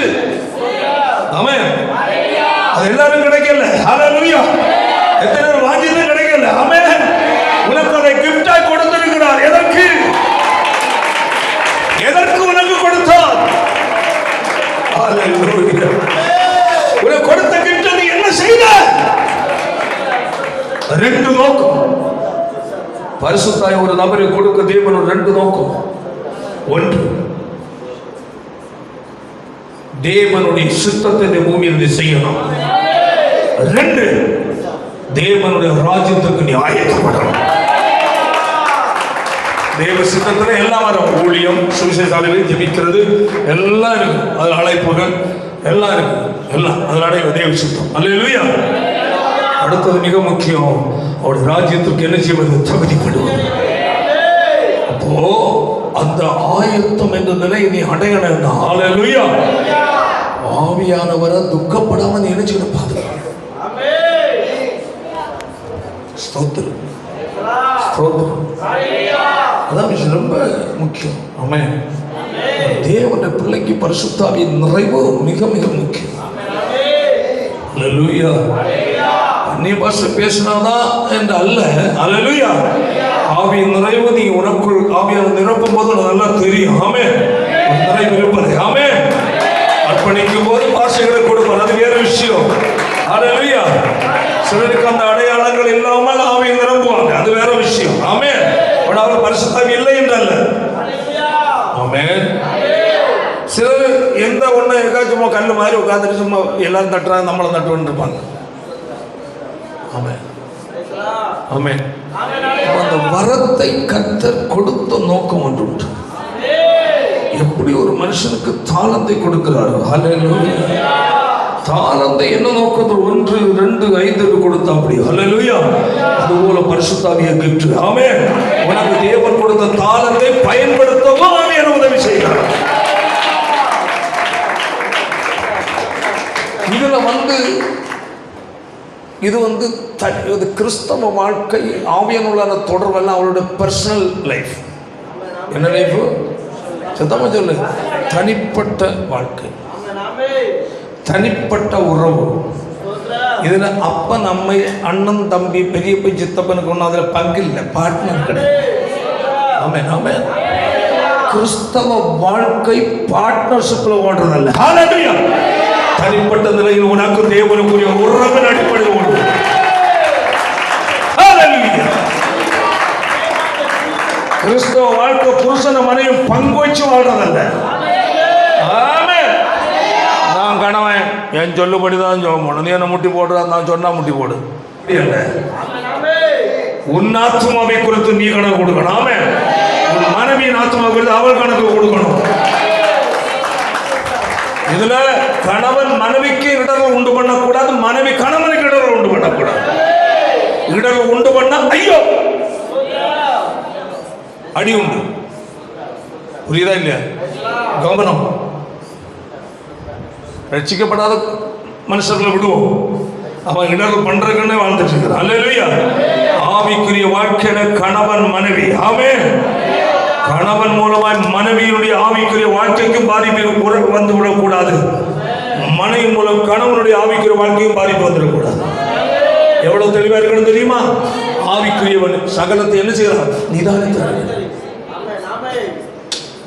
ஆமென். அது எல்லாரும் கிடைக்கல. ஹல்லேலூயா. எத்தனை பேர் வாஞ்சிட்டு கிடைக்கல? ஆமென். உனக்கு அதை gift-ஆ கொடுத்திருக்கிறார். எதற்கு உனக்கு கொடுத்தார்? ஹல்லேலூயா. உனக்கு கொடுத்த gift நீ என்ன செய்த? ரெண்டு நோக்கம். பரிசுத்தாய் ஒரு நபரை கொடுக்க தேவன் ரெண்டு நோக்கம். ஒன்று, தேவனுடைய சித்தத்தை இந்த பூமியில் செய்யணும். ரெண்டு, தேவனுடைய ராஜ்யத்துக்கு நீ ஆயத்தப்படணும். தேவ சித்தத்துல எல்லாம் வரும். ஊழியம், சுவிசேஷாலை ஜெபிக்கிறது எல்லாம் இருக்கு. அது அழைப்புகள் எல்லாம் இருக்கு. எல்லாம் அதில் அடைவ தேவ சித்தம். அல்லேலூயா. அடுத்தது மிக முக்கியம், அவருடைய ராஜ்யத்துக்கு என்ன செய்வது? தகுதிப்படுவது. அப்போ அந்த ஆயத்தம் என்ற நிலை நீ அடையணும். அல்லேலூயா. ஆவியானவரை துக்கப்படாம நீ என்ன செய்யணும்? பாதுகாப்பு. ஸ்தோத்திரம், ஸ்தோத்திரம். அதான் ரொம்ப முக்கியம். ஆமென். தேவனுடைய பிள்ளைக்கு பரிசுத்த ஆவியின் நிறைவு மிக மிக முக்கியம். அல்லேலூயா. அந்நிய பாஷை பேசினாதான் என்று அல்ல. அல்லேலூயா. ஆவியின் நிறைவு நீ உனக்குள் ஆவியானவர் நிரப்பும் போது நல்லா தெரியும். ஆமென். நிறைவு ஆனால் பரிசுத்தாவி இல்லை என்றல்ல. ஆமென். சிலர் எந்த ஒன்று எங்காச்சும் சும்மா கல் மாதிரி உட்காந்துட்டு சும்மா எல்லாரும் தட்டுறாங்க, நம்மளும் தட்டுவோன்னு இருப்பாங்க. ஆமென். ஆமென். அந்த வரத்தை கர்த்தர் கொடுத்த நோக்கம் ஒன்று உண்டு. எப்படி ஒரு மனுஷனுக்கு தாளந்தை கொடுக்கிறார். ஹல்லேலூயா. தாளந்தை என்ன நோக்கத்தில் 1, 2, 5 கொடுத்தா அப்படி. ஹல்லேலூயா. அதுபோல பரிசுத்தாவிய கிஃப்ட். ஆமென். உனக்கு தேவன் கொடுத்த தாளந்தை பயன்படுத்தவும் ஆமென் உதவி செய்கிறார். இது கிறிஸ்தவ வாழ்க்கை ஆவியானவரான தொடர்பெல்லாம் அவருடைய பர்சனல் லைஃப். என்ன லைஃப்? சுத்தமாக சொல்லு. தனிப்பட்ட வாழ்க்கை, தனிப்பட்ட உறவு. இதில் அப்பன் அம்மை அண்ணன் தம்பி பெரியப்பை சித்தப்பனுக்கு ஒன்றும் அதில் பங்கு இல்லை, பார்ட்னர் கிடையாது. ஆமென் ஆமென். கிறிஸ்தவ வாழ்க்கை பார்ட்னர்ஷிப்பில் ஓடுறதல்ல. ஹல்லேலூயா. தனிப்பட்ட நிலையில் உனக்கு தேவனுக்குரிய உறவின் அடிப்படையில் ஓடுது. ஹல்லேலூயா. கிறிஸ்தவ வாழ்க்கை புருஷன மனையும் பங்கு வச்சு வாழ்றதல்ல. ஆமென். நான் கணவன் என் சொல்லுபடி தான் ஜோமணும், நீ என்ன முட்டி போடுறா, நான் சொன்னா முட்டி போடு. உன் ஆத்துமாவை குறித்து நீ கணக்கு கொடுக்கணும். ஆமென். உன் மனைவியின் ஆத்துமா குறித்து அவள் கணக்கு கொடுக்கணும். இதுல கணவன் மனைவிக்கு இடர்கள் உண்டு பண்ணக்கூடாது, மனைவி கணவனுக்கு இடர்கள் உண்டு பண்ணக்கூடாது. இடர்கள் உண்டு பண்ண ஐயோ அடி உண்டு. புரியுதா இல்லையா? கவனம். ரட்சிக்கப்படாத மனுஷர்களை விடுவோம், அவன் இடர்கள் பண்றதுக்குன்னே வாழ்ந்துட்டு இருக்கிறான். அல்லேலூயா. ஆவிக்குரிய வாழ்க்கையில கணவன் மனைவி. ஆமென். கணவன் மூலமாய் மனைவியினுடைய ஆவிக்குரிய வாழ்க்கைக்கும் பாதிப்பு வந்து விடக்கூடாது. மனைவி மூலம் கணவனுடைய ஆவிக்குரிய வாழ்க்கையும் பாதிப்பு வந்துடக்கூடாது. எவ்வளவு தெளிவா இருக்கணும் தெரியுமா? ஆவிக்குரியவன் சகலத்தை என்ன செய்யறான்? நிதானித்து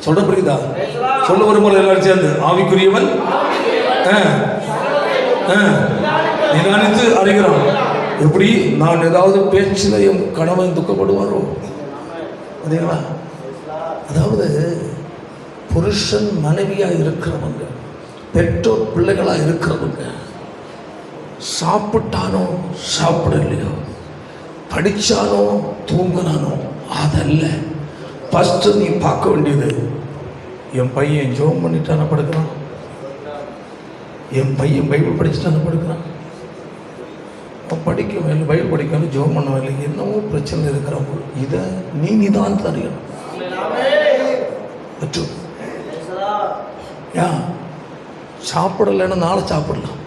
சொல்ல புரியுதா? சொல்ல ஒரு முறை எல்லாரும் சேர்ந்து ஆவிக்குரியவன் நிதானித்து அறிகிறான். எப்படி? நான் ஏதாவது பேச்சில் என் கணவன் துக்கப்படுவாரோ? அதேங்களா? அதாவது புருஷன் மனைவியாக இருக்கிறவங்க, பெற்றோர் பிள்ளைகளாக இருக்கிறவங்க, சாப்பிட்டானோ சாப்பிடலையோ, படித்தானோ தூங்கினானோ, அதல்ல ஃபஸ்ட்டு நீ பார்க்க வேண்டியது, என் பையன் ஜோம் பண்ணிட்டான படுக்கிறான், என் பையன் பைபிள் படிச்சுட்டான படுக்கிறான், படிக்க வேலை பைபிள் படிக்கணும், ஜோம் பண்ண வேலை, என்னவோ பிரச்சனை இருக்கிறான். இதை நீ நிதானத்தை அறியணும். ஏன் சாப்பிடலைன்னா நாளை சாப்பிடலாம்.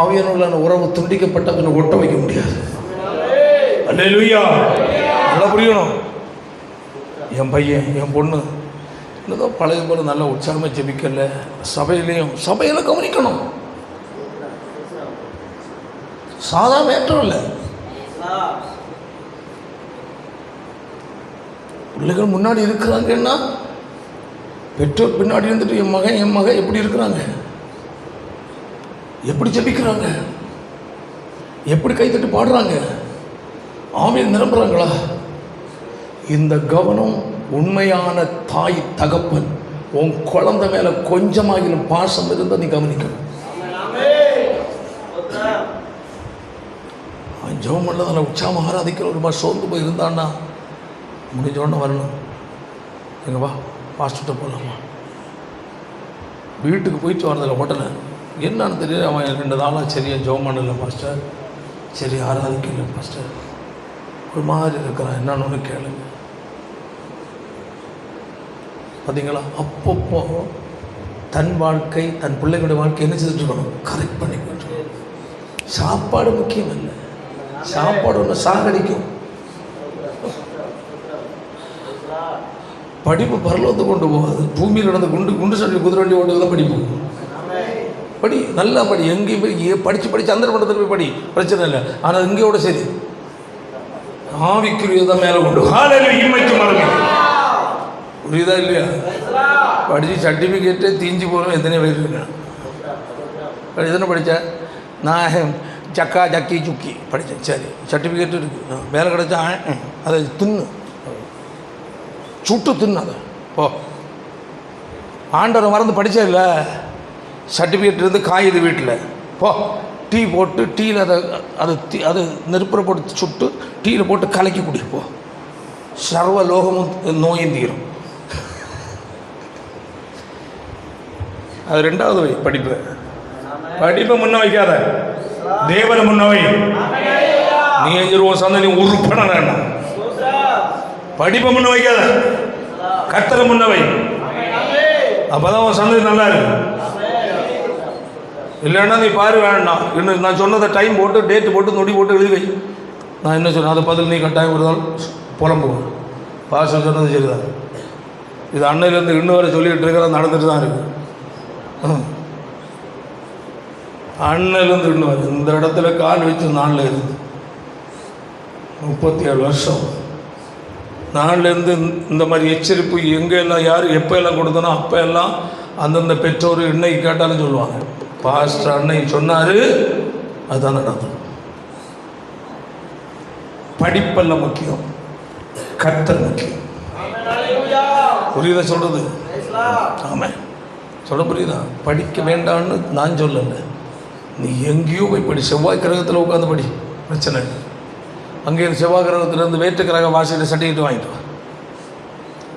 ஆவியானவரான உறவு துண்டிக்கப்பட்ட பின்ன ஒட்ட வைக்க முடியாது. அல்லேலூயா. நல்லா புரியணும். என் பையன் என் பொண்ணு இன்னும் பழைய போல நல்லா உற்சாகமாக ஜெபிக்கல, சபையில் கவனிக்கணும். சாதாரண மேட்டர் இல்லை. பிள்ளைகள் முன்னாடி இருக்கிறாங்கன்னா பெற்றோர் பின்னாடி இருந்துட்டு என் மகன் எப்படி இருக்கிறாங்க, எப்படி ஜெபிக்கிறாங்க, எப்படி கைத்தட்டி பாடுறாங்க, ஆவியில் நிரம்புறாங்களா? இந்த கவனம் உண்மையான தாய் தகப்பன் உன் குழந்தை மேல கொஞ்சமாகிலும் பாசம் இருந்தால் நீ கவனிக்கணும். ஜெபம் பண்ணதில் உற்சாகம் ஆராதிக்கிற ஒரு மாதிரி சோர்ந்து போய் இருந்தான்னா முடிஞ்சோடனே வரணும். எங்கப்பா பாஸ்டர்கிட்ட போகலாமா? வீட்டுக்கு போயிட்டு வரதில்லை, ஹோட்டலை என்னன்னு தெரியல. அவன் 2 நாளாக சரியா ஜெபம் பண்ணல பாஸ்டர், சரி ஆராதிக்கல பாஸ்டர், ஒரு மாதிரி இருக்கிறான், என்னன்னு ஒன்று கேளுங்க. பார்த்தீங்களா? அப்பப்போ தன் வாழ்க்கை தன் பிள்ளைகளுடைய வாழ்க்கை என்ன செய்துட்டு இருக்கணும்? கரெக்ட் பண்ணிக்கிட்டு. சாப்பாடு முக்கியம் இல்லை, சாப்பாடு ஒன்று சாகடிக்கும். படிப்பு பரலோகத்தை கொண்டு போகாது. பூமியில் நடந்த குண்டு சட்டி குதிரை வண்டி ஓட்டுறது தான் படிப்பு. படி, நல்லா படி, எங்கேயும் போய் படித்து அந்த மண்டலத்தில் போய் படி, பிரச்சனை இல்லை. ஆனால் இங்கேயோட சரி ஆவிக்குரியதான் மேலே கொண்டு இம்மைக்கு மறந்து. புரியுதா இல்லையா? படித்து சர்டிஃபிகேட்டே தீஞ்சு போகிறோம். எத்தனை பேர் இருக்கேன்? எத்தனை படித்தேன் நான்? ஜக்கா ஜக்கி சுக்கி படித்தேன். சரி, சர்டிஃபிகேட்டு இருக்குது, வேலை கிடச்சா அதை தின்னு சுட்டு தின்னாத ஓ. ஆண்டவரை மறந்து படித்தே இல்லை, சர்டிஃபிகேட் இருந்து காயுது வீட்டில். போ, டீ போட்டு டீயில் அது நெருப்பில் போட்டு சுட்டு டீயில் போட்டு கலக்கி குடிப்போ, சர்வ லோகமும் நோயும் தீரும். அது ரெண்டாவது வை. படிப்பை முன்ன வைக்காத, தேவனை முன்ன வை. நீ எஞ்சிருவோம் சந்ததி உருப்பட வேண்டாம். படிப்பை முன்ன வைக்காத, கர்த்தரை முன்ன வை. அப்பதான் உன் சந்ததி நல்லா இருக்கு. இல்லைன்னா நீ பாரு வேண்டாம். இன்னும் நான் சொன்னதை டைம் போட்டு டேட்டு போட்டு நொடி போட்டு எழுதி வை. நான் என்ன சொன்னேன் அதை பதில் நீ கட்டாயம் ஒரு நாள் புலம்புவோம். பாஸ்டர் சொன்னது சரிதான். இது அன்னையிலேருந்து இன்னும் வரை சொல்லிகிட்டு இருக்கிற நடந்துட்டு தான் இருக்குது. அன்னையிலேருந்து இன்னும் வரை இந்த இடத்துல கால் வச்சு நாளில் இருந்து 37 வருஷம். நாளிலேருந்து இந்த மாதிரி எச்சரிப்பு எங்கெல்லாம் யார் எப்போ எல்லாம் கொடுத்தனோ அப்போ எல்லாம் அந்தந்த பெற்றோர் இன்னைக்கு கேட்டாலும் சொல்லுவாங்க, பாஸ்டர் அன்னைக்கு சொன்னார், அதுதான் நடக்கும். படிப்பெல்லாம் முக்கியம், கர்த்தர் முக்கியம். புரியுதா சொல்கிறது? ஆமாம், சொல்ல புரியுதா? படிக்க வேண்டான்னு நான் சொல்லலை, நீ எங்கேயோ போய் படி. செவ்வாய் கிரகத்தில் உட்காந்து படி, பிரச்சனை இல்லை. அங்கே செவ்வாய் கிரகத்திலேருந்து வேற்று கிரக வாசியில் சர்டிஃபிகேட் வாங்கிட்டு வா,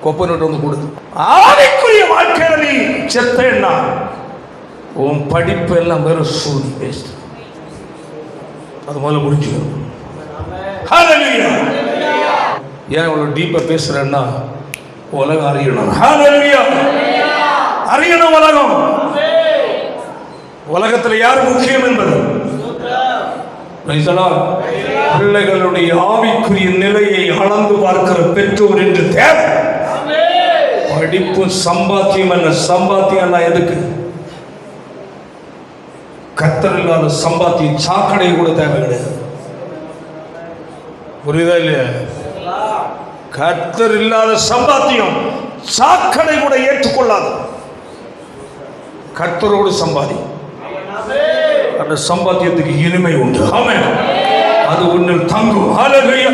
கொப்பை நோட்டு வந்து கொடு. ஆவிக்குரிய வாழ்க்கையில் நீ செத்தேன்னா உன் படிப்பு எல்லாம் வெறும் சூனி வேஸ்ட். அது முதல்ல முடிஞ்சுக்கணும். ஏன் இவ்வளோ டீப்பாக பேசுகிறேன்னா உலகம் அறியணும். அறியணும் உலகம். உலகத்தில் யார் முக்கியம் என்பது பிள்ளைகளுடைய ஆவிக்குரிய நிலையை அளந்து பார்க்கிற பெற்றோர் என்று தேவை. படிப்பு சம்பாத்தியம் அல்ல. சம்பாத்தியம் அல்ல எதுக்கு? கர்த்தர் இல்லாத சம்பாத்தியம் சாக்கடை கூட தேவை கிடையாது. புரியுதா இல்லையா? கர்த்தர் இல்லாத சம்பாத்தியம் சாக்கடை கூட ஏற்றுக்கொள்ளாது. கர்த்தரோடு சம்பாதி, அந்த சம்பாத்தியத்துக்கு இனிமை உண்டு. ஆமென். அது உன்னில் தங்கும். ஹல்லேலூயா.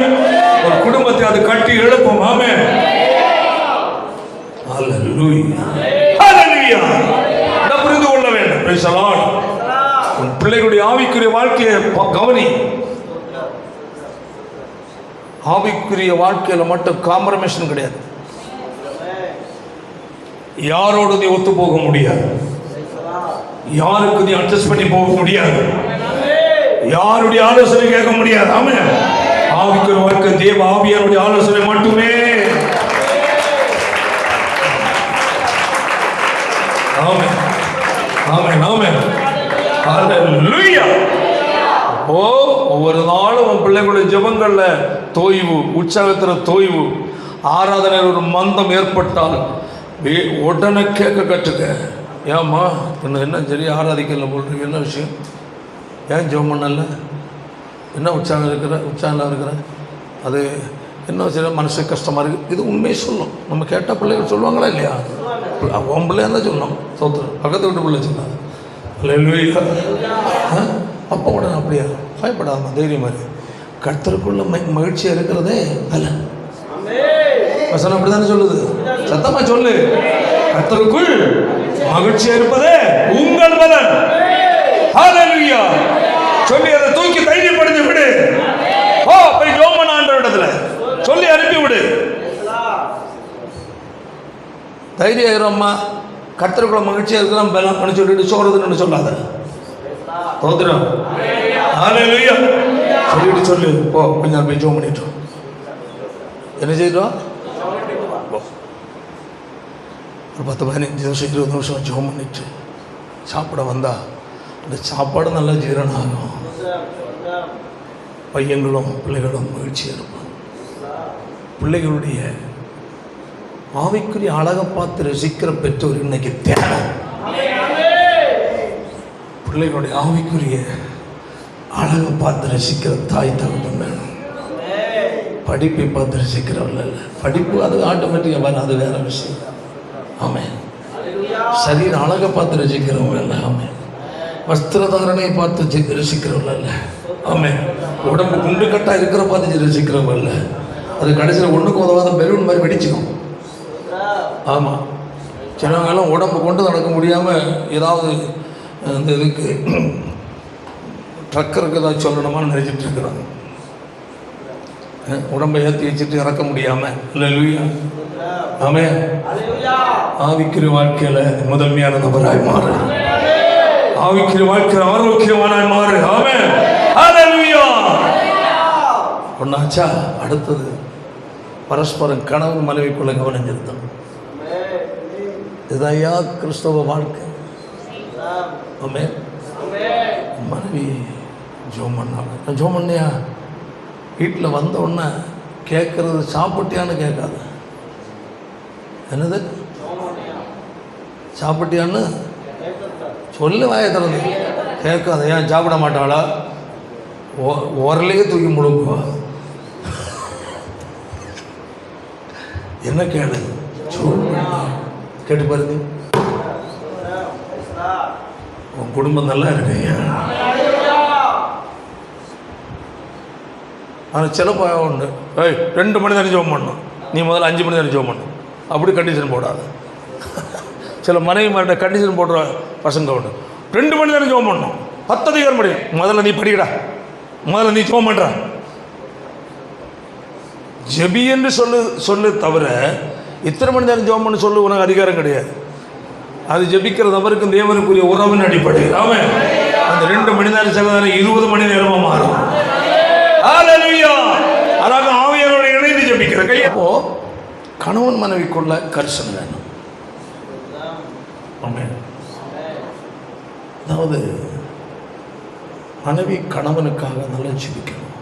ஒரு குடும்பத்தை அது கட்டி எழுப்பும். ஆமென். ஹல்லேலூயா. ஹல்லேலூயா. இதை புரிந்து கொள்ள வேண்டும். Praise the Lord. உன் பிள்ளைகளுடைய ஆவிக்குரிய வாழ்க்கையை கவனி. ஆவிக்குரிய வாழ்க்கையில் மட்டும் காம்ப்ரமைஷன் கிடையாது. யாரோடு நீ ஒத்து போக முடியாது, யாருக்கு நீ அட்ஜஸ்ட் பண்ணி போக முடியாது, யாருடைய ஆலோசனை கேட்க முடியாது. ஆமென். ஆவிக்குரிய வாழ்க்கை தேவ ஆவியாருடைய ஆலோசனை மட்டுமே. ஆமென். ஆமென். ஆமென். ஹல்லேலூயா. ஓ, ஒவ்வொரு நாளும் உன் பிள்ளைகளுடைய ஜெபங்களில் தோய்வு, உற்சாகத்தில் தோய்வு, ஆராதனையில் ஒரு மந்தம் ஏற்பட்டால் உடனே கேட்க கற்றுக்க. ஏம்மா இன்னும் என்ன சரி ஆராதிக்கல போல், என்ன விஷயம், ஏன் ஜெபம் பண்ணல, என்ன உற்சாகம் இருக்கிற அது என்ன சரி மனசு கஷ்டமாக இருக்குது. இது உண்மையை சொல்லும். நம்ம கேட்டால் பிள்ளைகள் சொல்லுவாங்களா இல்லையா? உன் பிள்ளையா தான் சொல்லணும். சோத்திரம். பக்கத்து வீட்டு பிள்ளை சொன்னாங்க. அப்போ உடனே அப்படியா பயப்படாம தைரியமாக இருக்கு. கர்த்தருக்குள்ள மகிழ்ச்சியாக இருக்கிறதே அல்ல. வசனம் அப்படி தானே சொல்லுது. சத்தமா சொல்லு. கர்த்தருக்குள் மகிழ்ச்சியாக இருப்பதே உங்கள் பலன். ஹல்லேலூயா. சொல்லி அதை தூக்கி தைரியப்படுத்தி விடு. ஓ, போய் ஜெபம் பண்ண ஆண்டவரிடத்துல சொல்லி அனுப்பி விடு. தைரியம் ஆயிரம்மா. கர்த்தருக்குள்ள மகிழ்ச்சியாக இருக்கலாம் பலம் பண்ணி சொல்லிட்டு சோறதுன்னு சொல்லாத. தோத்திரம். ஹல்லேலூயா. சொல்லிட்டு சொல்லு. போ, கொஞ்சம் போய் ஜெபம் பண்ணிட்டோம். என்ன செய்தோம்? ஒரு 10-15 நிமிஷம் 20 நிமிஷம் ஜெபம் பண்ணிட்டு சாப்பிட வந்தா அந்த சாப்பாடு நல்லா ஜீரணம் ஆகும். பையங்களும் பிள்ளைகளும் மகிழ்ச்சியாக இருப்பாங்க. பிள்ளைகளுடைய ஆவிக்குரிய அழகை பார்த்து ரசிக்கிற பெற்றோர் இன்னைக்கு தேவை. பிள்ளைகளுடைய ஆவிக்குரிய அழகை பார்த்து ரசிக்கிற தாய் தகப்பன் வேணும். படிப்பை பார்த்து ரசிக்கிறவர்கள் இல்லை. படிப்பு அது ஆட்டோமேட்டிக்காக வரும், அது வேற விஷயம். ஆமென். சரீர அழகை பார்த்து ரசிக்கிறவங்க இல்லை. ஆமென். வஸ்திரதாரனை பார்த்து ரசிக்கிறவங்க இல்லை. ஆமென். உடம்பு குண்டு கட்டாக இருக்கிற பார்த்து ரசிக்கிறவங்க இல்லை. அது கடைசியில் ஒன்றுக்கு உதவாத பெலூன் மாதிரி வெடிச்சுக்கும். ஆமாம், சிலவங்கெல்லாம் உடம்பு கொண்டு நடக்க முடியாமல் ஏதாவது இந்த இதுக்கு ட்ரக்கருக்கு ஏதாவது சொல்லணுமான்னு நினைச்சிட்டு இருக்கிறாங்க. உடம்பை ஏற்றி வச்சுட்டு இறக்க முடியாமல். அல்லேலூயா. ஆமென். ஆவிக்குரிய வாழ்க்கையில் முதன்மையான நபராய் மாறு. ஆவிக்குரிய வாழ்க்கையில் ஆரோக்கியமானாய் மாறு. ஆமென். அல்லேலூயா. ஒன்னாச்சா? அடுத்தது பரஸ்பரம் கணவன் மனைவிக்குள்ள கவனம் செலுத்தணும். இதையா கிறிஸ்தவ வாழ்க்கை. ஆமென். மனைவி ஜோம் பண்ணாங்க. நான் ஜோம் பண்ணியா? வீட்டில் வந்த உடனே கேட்குறது சாப்பிட்டியான்னு கேட்காது. என்னது சாப்பிட்டியான்னு சொல்லு, வாயை திறந்து கேட்காத. ஏன் சாப்பிட மாட்டாளா? உரலையே தூக்கி முழுங்குவா. என்ன கேளு, கேட்டு பாருங்க. உன் குடும்பம் நல்லா இருக்குயா. ஆனால் சில பயம் உண்டு. 2 மணி நேரம் ஜோம் பண்ணணும், நீ முதல்ல 5 மணி நேரம் ஜோம் பண்ணணும். அப்படி கண்டிஷன் போடாது. சில மனைவி மாட்ட கண்டிஷன் போடுற பசங்க உண்டு. 2 மணி நேரம் ஜோம் பண்ணணும், 10 அதிகாரம் படியும். முதல்ல நீ படிக்கடா, முதல்ல நீ ஜோம் பண்ணுற. ஜெபி என்று சொல்லு தவிர இத்தனை மணி நேரம் ஜோம் பண்ண சொல்லு உனக்கு அதிகாரம் கிடையாது. அது ஜெபிக்கிற நபருக்கும் தேவனுக்குரிய உறவின் அடிப்படையில் அவன் அந்த 2 மணி நேரம் சில 20 மணி நேரமாக மாறும். அதாவது ஆவியாரோட இணைந்து ஜெபிக்கிற கை. அப்போ கணவன் மனைவிக்குள்ள கரிசனை வேணும். அதாவது மனைவி கணவனுக்காக நல்லா ஜெபிக்கணும்,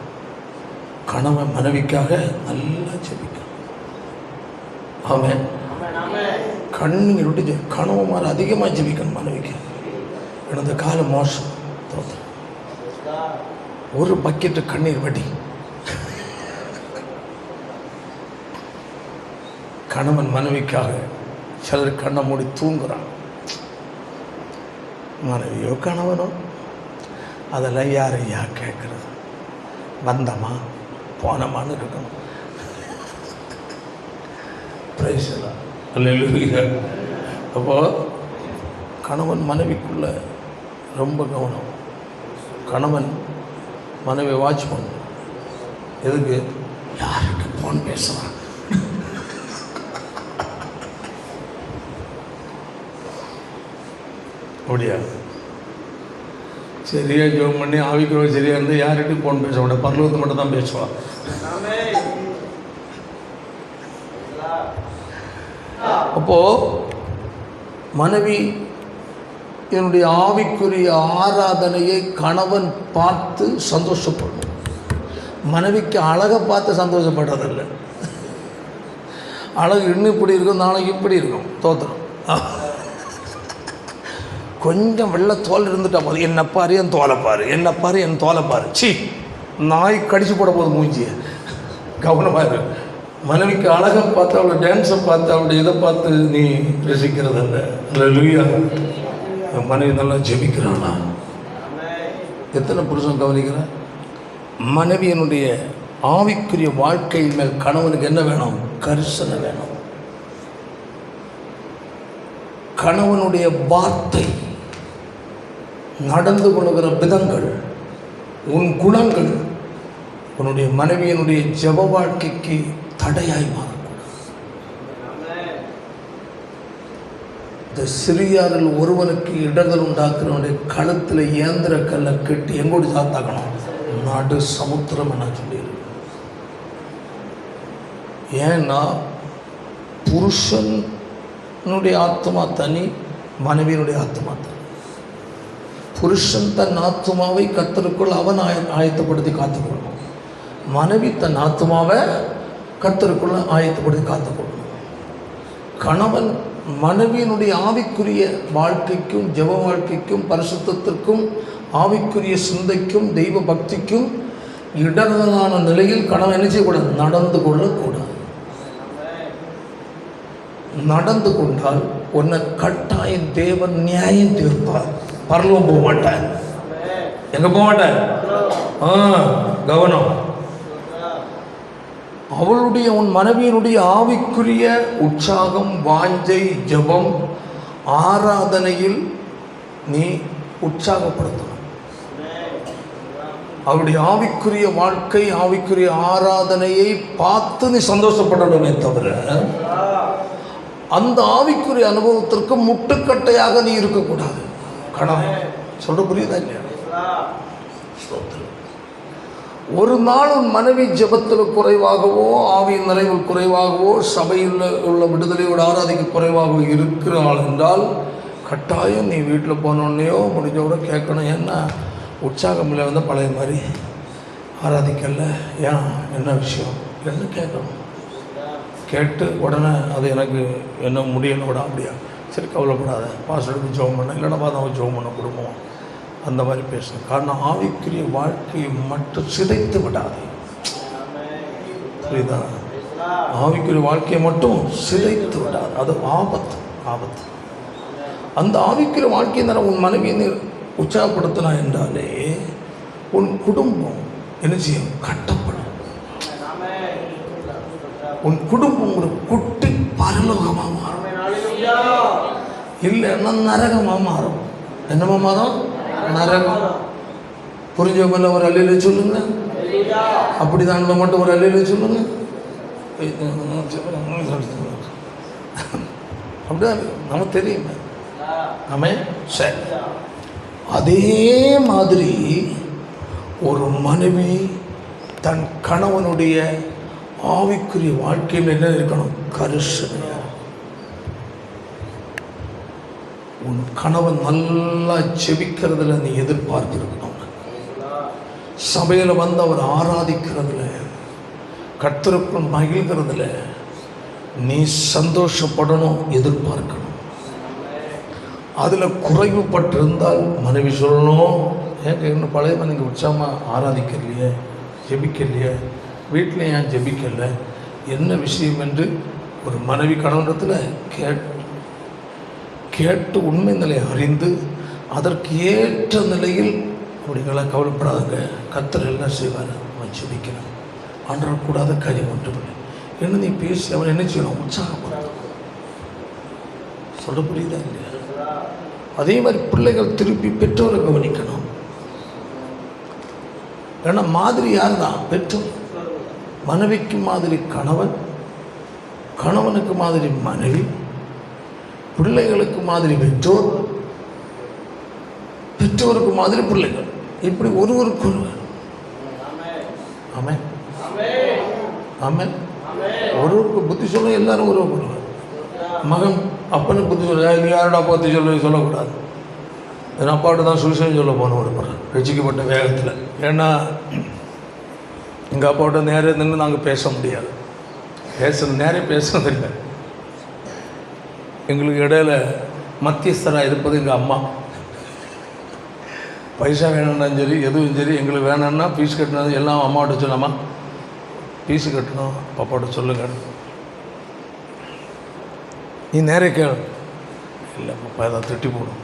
கணவன் மனைவிக்காக நல்லா ஜெபிக்கணும். ஆமென். கண்ணீர் விட்டு கணவன் மாதிரி அதிகமாக ஜெபிக்கணும் மனைவிக்கு. எனது காலம் மோசம், ஒரு பக்கெட்டு கண்ணீர் வடி. கணவன் மனைவிக்காக சிலர் கண்ணை மூடி தூங்குறான். மனைவியோ கணவனோ அதெல்லாம் யார் ஐயா கேட்குறது? வந்தமா போனமான்னு இருக்கணும். அப்போ கணவன் மனைவிக்குள்ள ரொம்ப கவனம். கணவன் மனைவி வாட்ச் பண்ணு. எதுக்கு? யாருக்கு போன் பேசுகிறான்? அப்படியா? சரியா ஜோம் பண்ணி ஆவிக்குரிய சரியா இருந்து யார்கிட்டையும் போன் பேச மாட்டேன், பரலோகத்தை மட்டும் தான் பேசுவான். அப்போ மனைவி என்னுடைய ஆவிக்குரிய ஆராதனையை கணவன் பார்த்து சந்தோஷப்படணும். மனைவிக்கு அழகை பார்த்து சந்தோஷப்படுறதில்லை. அழகு இன்னும் இப்படி இருக்கும், நாளைக்கு இப்படி இருக்கும். தோத்திரம். கொஞ்சம் வெள்ளை தோல் இருந்துட்டா போதும். என்ன பாரு என் தோலை பாரு, என்ன பாரு என் தோலை பாரு. சி, நாய் கடிச்சு போட போதும் மூஞ்சிய. கவனமாக இருக்கு. மனைவிக்கு அழகை பார்த்து அவளை டான்ஸை பார்த்து அவளுடைய இதை பார்த்து நீ ரசிக்கிறதில்ல. அல்லேலூயா. மனைவி நல்லா ஜெபிக்கிறானா? எத்தனை புருஷன் கவனிக்கிறான்? மனைவியினுடைய ஆவிக்குரிய வாழ்க்கை மேல் கணவனுக்கு என்ன வேணும்? கரிசனை வேணும். கணவனுடைய வார்த்தை, நடந்து கொள்கிற விதங்கள், உன் குணங்கள் உன்னுடைய மனைவியினுடைய ஜெப வாழ்க்கைக்கு தடையாய் மாறக்கூடாது. இந்த சிறியாரில் ஒருவனுக்கு இடர்கள் உண்டாக்குறவனுடைய கழுத்தில் இயந்திர கல்லை கட்டி எங்கோடு சாத்தாக்கணும்? நடு சமுத்திரம் என சொல்லியிருக்கு. ஏன்னா புருஷனுடைய ஆத்மா தனி, மனைவியினுடைய ஆத்மா தனி. புருஷன் தன் ஆத்மாவை கர்த்தருக்குள் அவன் ஆயத்தப்படுத்தி காத்துக்கொள்ளணும். மனைவி தன் ஆத்மாவை கர்த்தருக்குள்ள ஆயத்தப்படுத்தி காத்துக்கொள்ளணும். கணவன் மனைவியினுடைய ஆவிக்குரிய வாழ்க்கைக்கும் ஜெப வாழ்க்கைக்கும் பரிசுத்தத்திற்கும் ஆவிக்குரிய சிந்தைக்கும் தெய்வ பக்திக்கும் இடர்களான நிலையில் கணவன் என்ன செய்யக்கூடாது? நடந்து கொள்ளக்கூடாது. நடந்து கொண்டால் உன்னை கட்டாயம் தேவன் நியாயம் தீர்ப்பார். பரலோகம் போக மாட்டேன். எங்க போக மாட்டேன்? கவனம். அவளுடைய உன் மனைவியினுடைய ஆவிக்குரிய உற்சாகம், வாஞ்சை, ஜெபம், ஆராதனையில் நீ உற்சாகப்படுத்தணும். அவருடைய ஆவிக்குரிய வாழ்க்கை, ஆவிக்குரிய ஆராதனையை பார்த்து நீ சந்தோஷப்படணுமே தவிர அந்த ஆவிக்குரிய அனுபவத்திற்கு முட்டுக்கட்டையாக நீ இருக்கக்கூடாது. கணவன் சொல்ற புரியுதா இல்லையா? ஒரு நாள் உன் மனைவி ஜெபத்தில் குறைவாகவோ, ஆவியின் நிறைவில் குறைவாகவோ, சபையில் உள்ள விடுதலையோடு ஆராதிக்க குறைவாகவோ இருக்கிறாள் என்றால் கட்டாயம் நீ வீட்டில் போனோடனேயோ முடிஞ்சவரை கேட்கணும், ஏன்னா உற்சாகம் இல்லை, வந்து பழைய மாதிரி ஆராதிக்கல, ஏன் என்ன விஷயம் என்ன கேட்கணும். கேட்டு உடனே அது எனக்கு என்ன முடியலை விட அப்படியா, சரி கவலைப்படாத, பாஸ்டருக்கு ஜெபம் பண்ண, இல்லைன்னா பார்த்து ஜெபம் பண்ண குடும்பம், அந்த மாதிரி பேசணும். காரணம் ஆவிக்குரிய வாழ்க்கையை மட்டும் சிதைத்து விடாது. புரியுதா? ஆவிக்குரிய வாழ்க்கையை மட்டும் சிதைத்து விடாது, அது ஆபத்து. ஆபத்து. அந்த ஆவிக்குரிய வாழ்க்கையை தானே உன் மனைவியை உற்சாகப்படுத்தினா என்றாலே உன் குடும்பம் என்ன செய்யும்? கட்டப்படும். உன் குடும்பம் ஒரு குட்டி பரலோகமாக மாறும், இல்லைன்னா நரகமாக மாறும். என்னமா மாறும்? நரகம். புரிஞ்சவங்கள ஒரு அல்லையில சொல்லுங்க. அப்படிதான் மட்டும் ஒரு அல்லையில சொல்லுங்க. அப்படிதான் நமக்கு தெரியுமே. ஆமே. சரி, அதே மாதிரி ஒரு மனைவி தன் கணவனுடைய ஆவிக்குரிய வாழ்க்கையில் என்ன இருக்கணும்? கரிசனையா. உன் கணவன் நல்லா ஜெபிக்கிறதுல நீ எதிர்பார்த்திருக்கணும். சபையில் வந்து அவர் ஆராதிக்கிறதுல, கர்த்தருக்குள் மகிழ்கிறதுல நீ சந்தோஷப்படணும், எதிர்பார்க்கணும். அதில் குறைவுபட்டிருந்தால் மனைவி சொல்லணும், ஏங்க இன்னும் பழைய மனைவி உற்சாகமாக ஆராதிக்கலையே, ஜெபிக்கலையே, வீட்டில் ஏன் ஜெபிக்கலை, என்ன விஷயம் என்று ஒரு மனைவி கணவனிடத்தில் கேட்டு உண்மை நிலையை அறிந்து அதற்கு ஏற்ற நிலையில் அப்படிங்களா, கவலைப்படாதுங்க, கர்த்தர் எல்லாம் செய்வார், அவன் ஜெபிக்கணும், ஆண்டவர் கூடாத காரியம் மட்டுமில்லை என்ன நீ பேசி அவன் என்ன செய்யணும்? உற்சாகப்படுத்தணும். சொல்ல புரியுதா இல்லையா? அதே மாதிரி பிள்ளைகள் திருப்பி பெற்றோரை கவனிக்கணும். ஏன்னா மாதிரி யார் தான்? பெற்றோர். மனைவிக்கு மாதிரி கணவன், கணவனுக்கு மாதிரி மனைவி, பிள்ளைகளுக்கு மாதிரி பெற்றோர், பெற்றோருக்கு மாதிரி பிள்ளைகள், இப்படி ஒருவருக்கு ஒருவர். ஆமென், ஆமென். ஒருவருக்கு புத்தி சொல்ல எல்லாரும் ஒருவருக்கு ஒருவர். மகன் அப்பனுக்கு புத்தி சொல்ல, நீ யாரோட அப்பா புத்தி சொல்லக்கூடாது. என் அப்பாட்ட தான் சுவிசேஷம் சொல்ல போன ஒரு முறை ரசிக்கப்பட்ட வேகத்தில். ஏன்னா எங்கள் அப்பாவோட நேரே நின்று நாங்கள் பேச முடியாது, நேரே பேசுனதில்லை. எங்களுக்கு இடையில மத்தியஸ்தராக இருப்பது எங்கள் அம்மா. பைசா வேணும்னாலும் சரி, எதுவும் சரி, எங்களுக்கு வேணும்னா ஃபீஸ் கட்டினது எல்லாம் அம்மாவோட சொல்லாமா, ஃபீஸு கட்டணும் பாப்பாவோட சொல்லுங்க, நீ நேரே கேளு, இல்லை பாப்பா ஏதாவது திட்டி போடும்,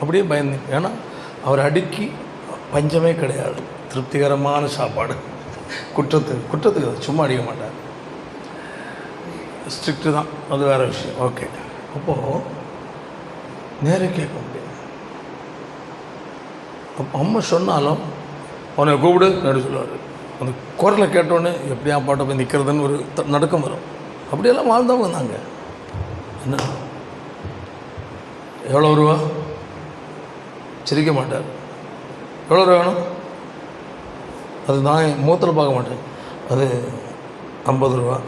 அப்படியே பயந்து. ஏன்னா அவர் அடிக்கி பஞ்சமே கிடையாது, திருப்திகரமான சாப்பாடு. குற்றத்துக்கு சும்மா அடிக்க மாட்டார், ஸ்ட்ரிக்ட்டு தான், அது வேறு விஷயம். ஓகே, அப்போது நேரே கேட்க முடியாது. அப்போ அம்மா சொன்னாலும் அவனை கூப்பிடு நடு சொல்லுவார். அந்த குரலை கேட்டோடனே எப்படியா பாட்டை போய் நிற்கிறதுன்னு ஒரு நடுக்கம் வரும். அப்படியெல்லாம் வாழ்ந்தவங்க தாங்க. என்ன எவ்வளோ ரூபா? சிரிக்க மாட்டார். எவ்வளோ ரூபா வேணும்? அது நான் மூத்தில் பார்க்க மாட்டேன், அது 50 ரூபா.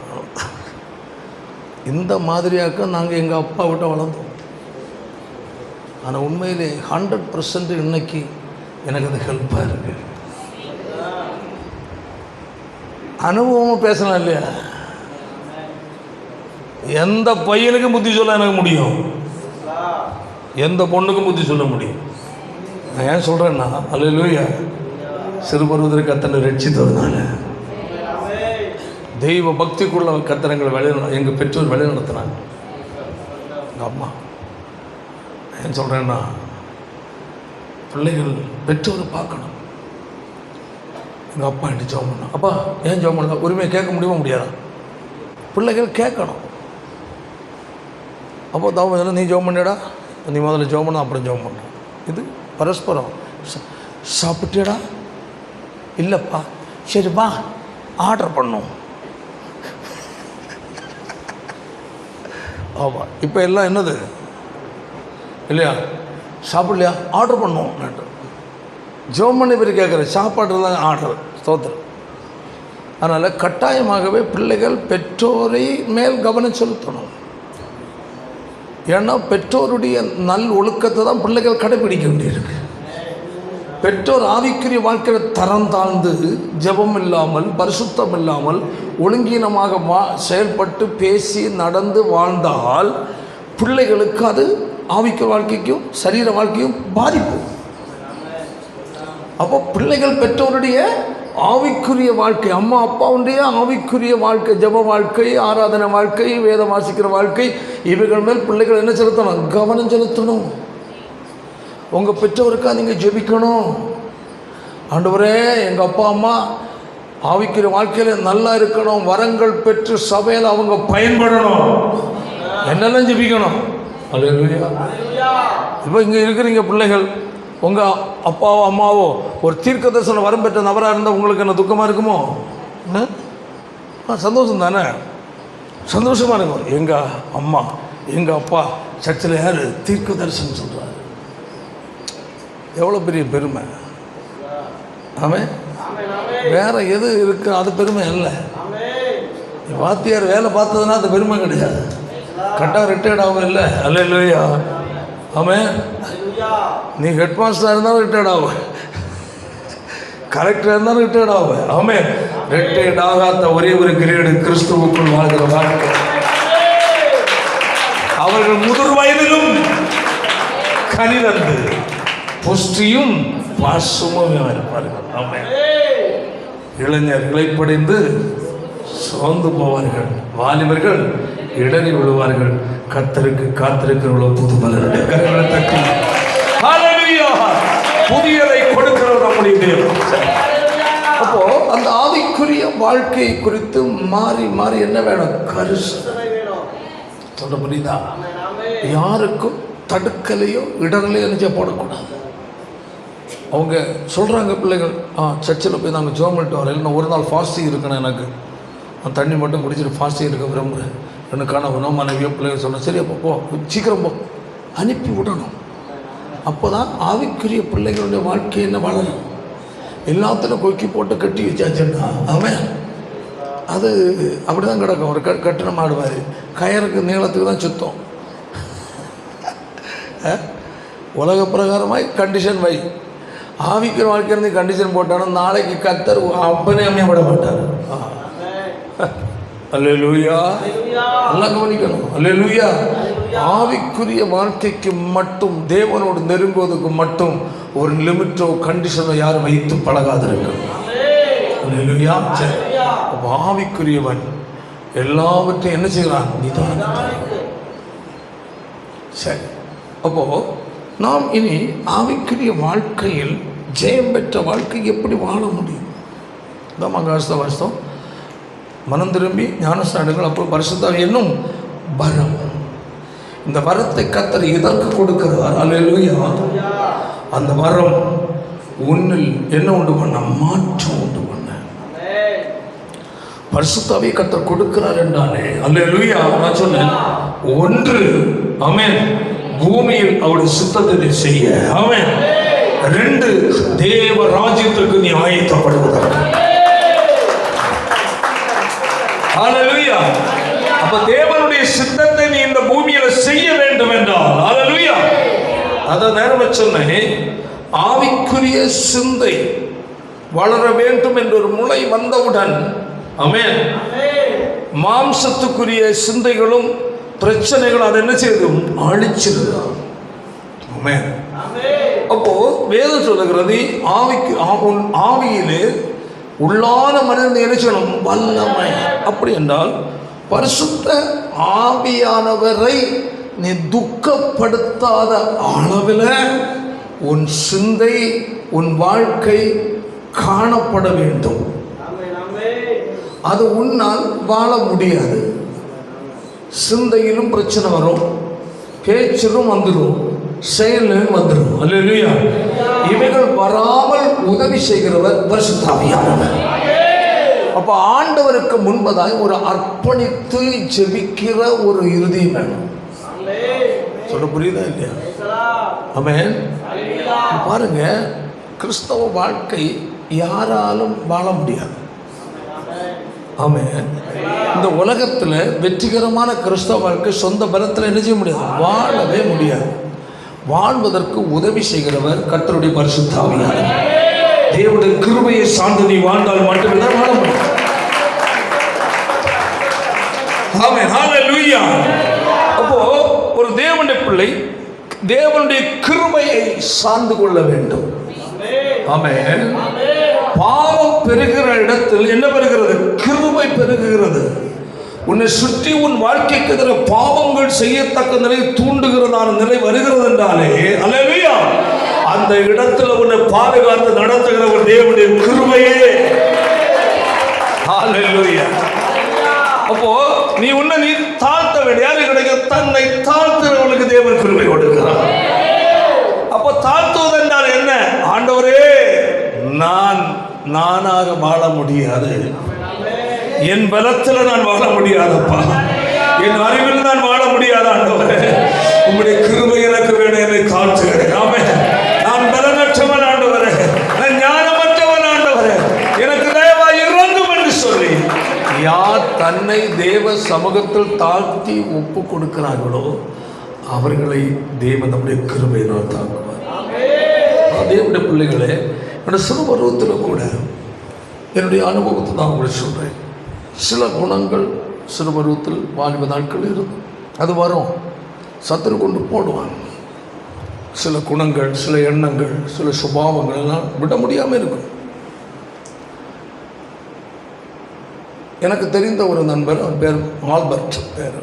இந்த மாதிரியாக்க நாங்கள் எங்கள் அப்பா விட்ட வளர்ந்தோம். ஆனால் உண்மையிலே 100% இன்னைக்கு எனக்கு அது ஹெல்ப்பாக இருக்கு. அனுபவமாக பேசலாம் இல்லையா? எந்த பையனுக்கும் புத்தி சொல்ல எனக்கு முடியும், எந்த பொண்ணுக்கும் புத்தி சொல்ல முடியும். நான் ஏன் சொல்கிறேன்னா, அல்லேலூயா, சிறுபருவத்தில் கர்த்தனை ரட்சித்ததுனால தெய்வ பக்திக்குள்ள கர்த்தரங்களை எங்கள் பெற்றோர் வழி நடத்தினாங்க. எங்கள் அம்மா ஏன் சொல்கிறேன்னா, பிள்ளைகள் பெற்றோரை பார்க்கணும். எங்கள் அப்பா என்கிட்ட ஜெபம் பண்ணோம். அப்பா ஏன் ஜெபம் பண்ணல? உரிமையை கேட்க முடியுமா முடியாதா? பிள்ளைகள் கேட்கணும். அப்போ தாவ நீ ஜெபம் பண்ணிடா, நீ முதல்ல ஜெபம் பண்ண அப்புறம் ஜெபம் பண்ண. இது பரஸ்பரம். சாப்பிட்டியடா? இல்லைப்பா. சரிப்பா, ஆர்டர் பண்ணும். ஆமாம், இப்போ எல்லாம் என்னது இல்லையா? சாப்பிடலையா? ஆர்டர் பண்ணுவோம். ஜெபம் பண்ணி பேர் கேட்குறேன், சாப்பாடு தான் ஆர்டர். ஸ்தோத்திரம். அதனால் கட்டாயமாகவே பிள்ளைகள் பெற்றோரை மேல் கவனம் செலுத்தணும். ஏன்னா பெற்றோருடைய நல் ஒழுக்கத்தை தான் பிள்ளைகள் கடைபிடிக்க வேண்டியிருக்கு. பெற்றோர் ஆவிக்குரிய வாழ்க்கையில் தரம் தாழ்ந்து ஜெபம் இல்லாமல் பரிசுத்தம் இல்லாமல் ஒழுங்கீனமாக செயல்பட்டு பேசி நடந்து வாழ்ந்தால் பிள்ளைகளுக்கு அது ஆவிக்குரிய வாழ்க்கைக்கும் சரீர வாழ்க்கையும் பாதிப்பு. அப்போ பிள்ளைகள் பெற்றோருடைய ஆவிக்குரிய வாழ்க்கை, அம்மா அப்பாவுடைய ஆவிக்குரிய வாழ்க்கை, ஜெப வாழ்க்கை, ஆராதனை வாழ்க்கை, வேதம் வாசிக்கிற வாழ்க்கை, இவைகள் மேல் பிள்ளைகள் என்ன செலுத்தணும்? கவனம் செலுத்தணும். உங்கள் பெற்றோருக்காக நீங்கள் ஜெபிக்கணும். ஆண்டவரே, எங்கள் அப்பா அம்மா ஆவிக்குரிய வாழ்க்கையில் நல்லா இருக்கணும், வரங்கள் பெற்று சபையில் அவங்க பயன்படணும், என்னெல்லாம் ஜெபிக்கணும். அல்லேலூயா. இப்போ இங்கே இருக்கிறீங்க பிள்ளைகள், உங்கள் அப்பாவோ அம்மாவோ ஒரு தீர்க்க தரிசனம் வரம் பெற்ற நபராக இருந்தால் உங்களுக்கு என்ன துக்கமாக இருக்குமோ? சந்தோஷம் தானே? சந்தோஷமாக இருக்கும். எங்கள் அம்மா எங்கள் அப்பா சர்ச்சில் யார் தீர்க்க தரிசனம் சொல்கிறார், எவ்வளோ பெரிய பெருமை. ஆமென். வேறு எது இருக்கு அது பெருமை இல்லை. வாத்தியார் வேலை பார்த்ததுன்னா அது பெருமை கிடையாது. கரெக்டாக ரிட்டையர்ட் ஆகும் இல்லை. அல்லேலூயா. ஆமென். நீ ஹெட் மாஸ்டராக இருந்தாலும் ரிட்டையர்ட் ஆகும், கரெக்டாக இருந்தாலும் ரிட்டையர்ட் ஆகும். ஆமென். ரிட்டையர்ட் ஆகாத ஒரே ஒரு கிரேடு கிறிஸ்துவுக்குள் வாழ்கிற வாழ்க்கை. அவர்கள் முதிர் வயதிலும் கனிதந்து புஷ்டியும் பாசமும் இருப்பார்கள். ஆமென். இளைஞர் இளைப்படைந்து சோர்ந்து போவார்கள், வாலிபர்கள் இடறி விழுவார்கள். கர்த்தருக்கு காத்திருக்கிறவர்களோ புது பலனுடைய கரங்களை தட்டி ஹல்லேலூயா, புதியதை கொடுக்கிறவர் நம்முடைய தேவன். அப்போ அந்த ஆவிக்குரிய வாழ்க்கை குறித்து மாறி மாறி என்ன வேணும்? கரிசனை வேணும். சொல்ல முடியுதா? யாருக்கும் தடுக்கலையோ இடங்களையோ நினைச்சா போடக்கூடாது. அவங்க சொல்கிறாங்க பிள்ளைகள், சர்ச்சில் போய் நாங்கள் ஜெபம் பண்ணிட்டு வரோம், இல்லைன்னா ஒரு நாள் ஃபாஸ்டிங் இருக்கணும், எனக்கு நான் தண்ணி மட்டும் குடிச்சிட்டு ஃபாஸ்டிங் இருக்க விரும்புகிறேன், எனக்கான உணவு மனைவியோ பிள்ளைகள் சொன்ன சரி அப்போ போ, சீக்கிரம் போ, அனுப்பி விடணும். அப்போ தான் ஆவிக்குரிய பிள்ளைகளுடைய வாழ்க்கை என்ன வளரும். எல்லாத்திலும் கொக்கி போட்டு கட்டி வச்சாச்சுன்னா அவன் அது அப்படி தான் கிடக்கும். ஒரு கட்டின மாடு மாதிரி கயருக்கு நீளத்துக்கு தான் சுத்தம். உலக பிரகாரமாய் கண்டிஷன் வை. ஆவிக்கிற வாழ்க்கை கண்டிஷன் போட்டாலும் நாளைக்கு கர்த்தர் அப்பனே அம்மையை விட மாட்டார். அல்லேலூயா. நல்லா கவனிக்கணும். அல்லேலூயா. ஆவிக்குரிய வாழ்க்கைக்கு மட்டும், தேவனோடு நெருங்குவதற்கு மட்டும் ஒரு லிமிட்டோ கண்டிஷனோ யாரும் வைத்து பழகாதிருக்கணும். அல்லேலூயா. சரி, அப்போ ஆவிக்குரியவன் எல்லாவற்றையும் என்ன செய்கிறான்? நிதான. சரி, அப்போ நாம் இனி ஆவிக்குரிய வாழ்க்கையில் ஜெயம் பெற்ற வாழ்க்கை எப்படி வாழ முடியும்? தான் வருஷம் மனம் திரும்பி ஞானஸ்நானங்கள், அப்போ பரிசுத்தம் என்னும் வரம். இந்த வரத்தை கர்த்தர் எதற்கு கொடுக்கிறார்? அல்லேலூயா. அந்த வரம் உன்னில் என்ன உண்டு பண்ண? மாற்றம் உண்டு பண்ண. பரிசுத்தாவை கர்த்தர் கொடுக்கிறார் என்றாலே அல்லேலூயா. நான் சொன்னேன், ஒன்று ஆமென், பூமியில் அவருடைய சித்தத்தை செய்ய. ஆமென். ரெண்டு, தேவ ராஜ்யத்திற்கு நீ ஆயத்தப்படுவதற்கு. ஹல்லேலூயா. அப்ப தேவனுடைய சித்தத்தை நீ இந்த பூமியில செய்ய வேண்டும் என்றால் ஹல்லேலூயா. அத நேரமே சொன்னேன், ஆவிக்குரிய சிந்தை வளர வேண்டும் என்ற ஒரு முளை வந்தவுடன் ஆமென், மாம்சத்துக்குரிய சிந்தைகளும் பிரச்சனைகளும் அதை என்ன செய்யுது? அழிச்சிருது. ஆமென். அப்போ வேதம் சொல்லுகிறது, ஆவியிலே உள்ளான மனிதன் நினைச்சணும் வல்லமை. அப்படி என்றால் பரிசுத்த ஆவியானவரை நீ துக்கப்படுத்தாத அளவில் உன் சிந்தை, உன் வாழ்க்கை காணப்பட வேண்டும். அது உன்னால் வாழ முடியாது. சிந்தையிலும் பிரச்சனை வரும், பேச்சிலும் வந்துடும், செயலும் வந்துடும். அல்லேலூயா. இவைகள் வராமல் உதவி செய்கிறவர் பரிசுத்த ஆவியானவர். அப்ப ஆண்டவருக்கு முன்பதாய் ஒரு அர்ப்பணித்து ஜெபிக்கிற ஒரு இருதயம் வேணும். சொல்ல புரியுதா இல்லையா? ஆமென். பாருங்க, கிறிஸ்தவ வாழ்க்கை யாராலும் வாழ முடியாது. ஆமென். இந்த உலகத்தில் வெற்றிகரமான கிறிஸ்தவ வாழ்க்கை சொந்த பலத்தில் என்ன செய்ய முடியாது, வாழவே முடியாது. வாழ்வதற்கு உதவி செய்கிறவர் கர்த்தருடைய பரிசுத்த ஆவியானவர். தேவனுடைய கிருபையை சார்ந்து நீ வாழ்ந்தால் மட்டுமே தான் வாழ முடியும். ஆமென். ஹல்லேலூயா. அப்போ ஒரு தேவனுடைய பிள்ளை தேவனுடைய கிருபையை சார்ந்து கொள்ள வேண்டும். ஆமென். பாவம் பெருகிற இடத்தில் என்ன பெறுகிறது? கிருபை பெருகுகிறது. உன்னை சுற்றி உன் வாழ்க்கைக்கு எதிராக பாவங்கள் செய்யத்தக்க நிலை தூண்டுகிறதான நிலை வருகிறது என்றாலே, அல்லேலூயா, அந்த இடத்துல உன்னை பாதுகாத்து நடத்துகிற ஒரு தேவனுடைய கிருபையே. அல்லேலூயா. அப்போ நீ உன்னை நீ தாழ்த்த வேண்டிய யாரு கிடைக்க? தன்னை தாழ்த்துறவர்களுக்கு தேவன் கிருபை கொடுக்கிறார். அப்போ தாழ்த்துவது என்றால் என்ன? ஆண்டவரே, நானாக வாழ முடியாது, என் பலத்தில் நான் வாழ முடியாதப்பா, என் அறிவில் நான் வாழ முடியாத ஆண்டவரே, உங்களுடைய கிருபை எனக்கு வேணும், என்னை தாழ்த்துகிறேன். ஆமென். நான் பலனற்றவன் ஆண்டவரே, நான் ஞானமற்றவன் ஆண்டவரே, எனக்கு தயவாய் இறங்கும் என்று சொல்லி யார் தன்னை தேவ சமூகத்தில் தாழ்த்தி ஒப்பு கொடுக்கிறார்களோ அவர்களை தேவன் நம்முடைய கிருபையினால் தாங்குவார். தேவனுடைய பிள்ளைகளே, என்னுடைய சிறு பருவத்தில் கூட என்னுடைய அனுபவத்தை நான் உங்களுக்கு சொல்கிறேன். சில குணங்கள் சிறு பருவத்தில் வாலிப நாட்கள் இருக்கும், அது வரும், சத்துரு கொண்டு போடுவாங்க. சில குணங்கள், சில எண்ணங்கள், சில சுபாவங்கள் எல்லாம் விட முடியாமல் இருக்கும். எனக்கு தெரிந்த ஒரு நண்பர், அவர் பேர் ஆல்பர்ட் பேர்,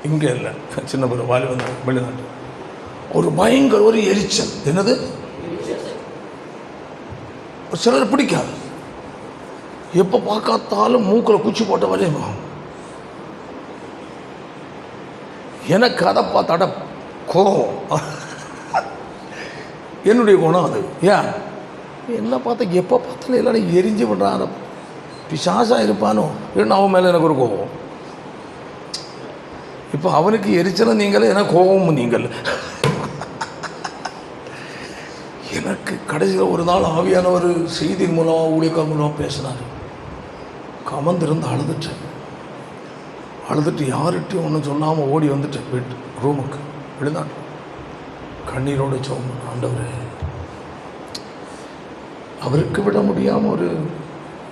இங்கே இல்லை, சின்ன பேர், வாலிப வெளிநாட்டு, ஒரு பயங்கர ஒரு எரிச்சல். என்னது? சிலர் பிடிக்காது, எப்போ பார்க்காத்தாலும் மூக்கில் குச்சி போட்ட வரையும். எனக்கு அதை பார்த்தாட கோபம். என்னுடைய குணம் அது. ஏன் என்ன பார்த்தா எப்போ பார்த்தாலும் எல்லாரும் எரிஞ்சு விடுறான், பிசாசாக இருப்பானோ இல்லைன்னா அவன் மேலே எனக்கு ஒரு கோபம். இப்போ அவனுக்கு எரிச்சலும் நீங்களே, எனக்கு கோபமும் நீங்கள். எனக்கு கடைசியில் ஒரு நாள் ஆவியானவர் செய்தி மூலமாக ஊழியக்கார மூலமாக பேசினார். கமந்திருந்து அழுதுட்டு யார்கிட்டையும் ஒன்றும் சொல்லாமல் ஓடி வந்துட்டேன் வீட்டு ரூமுக்கு, வெளிநாட்டு. கண்ணீரோடு சோம்பு, ஆண்டவரே, அவருக்கு விட முடியாமல் ஒரு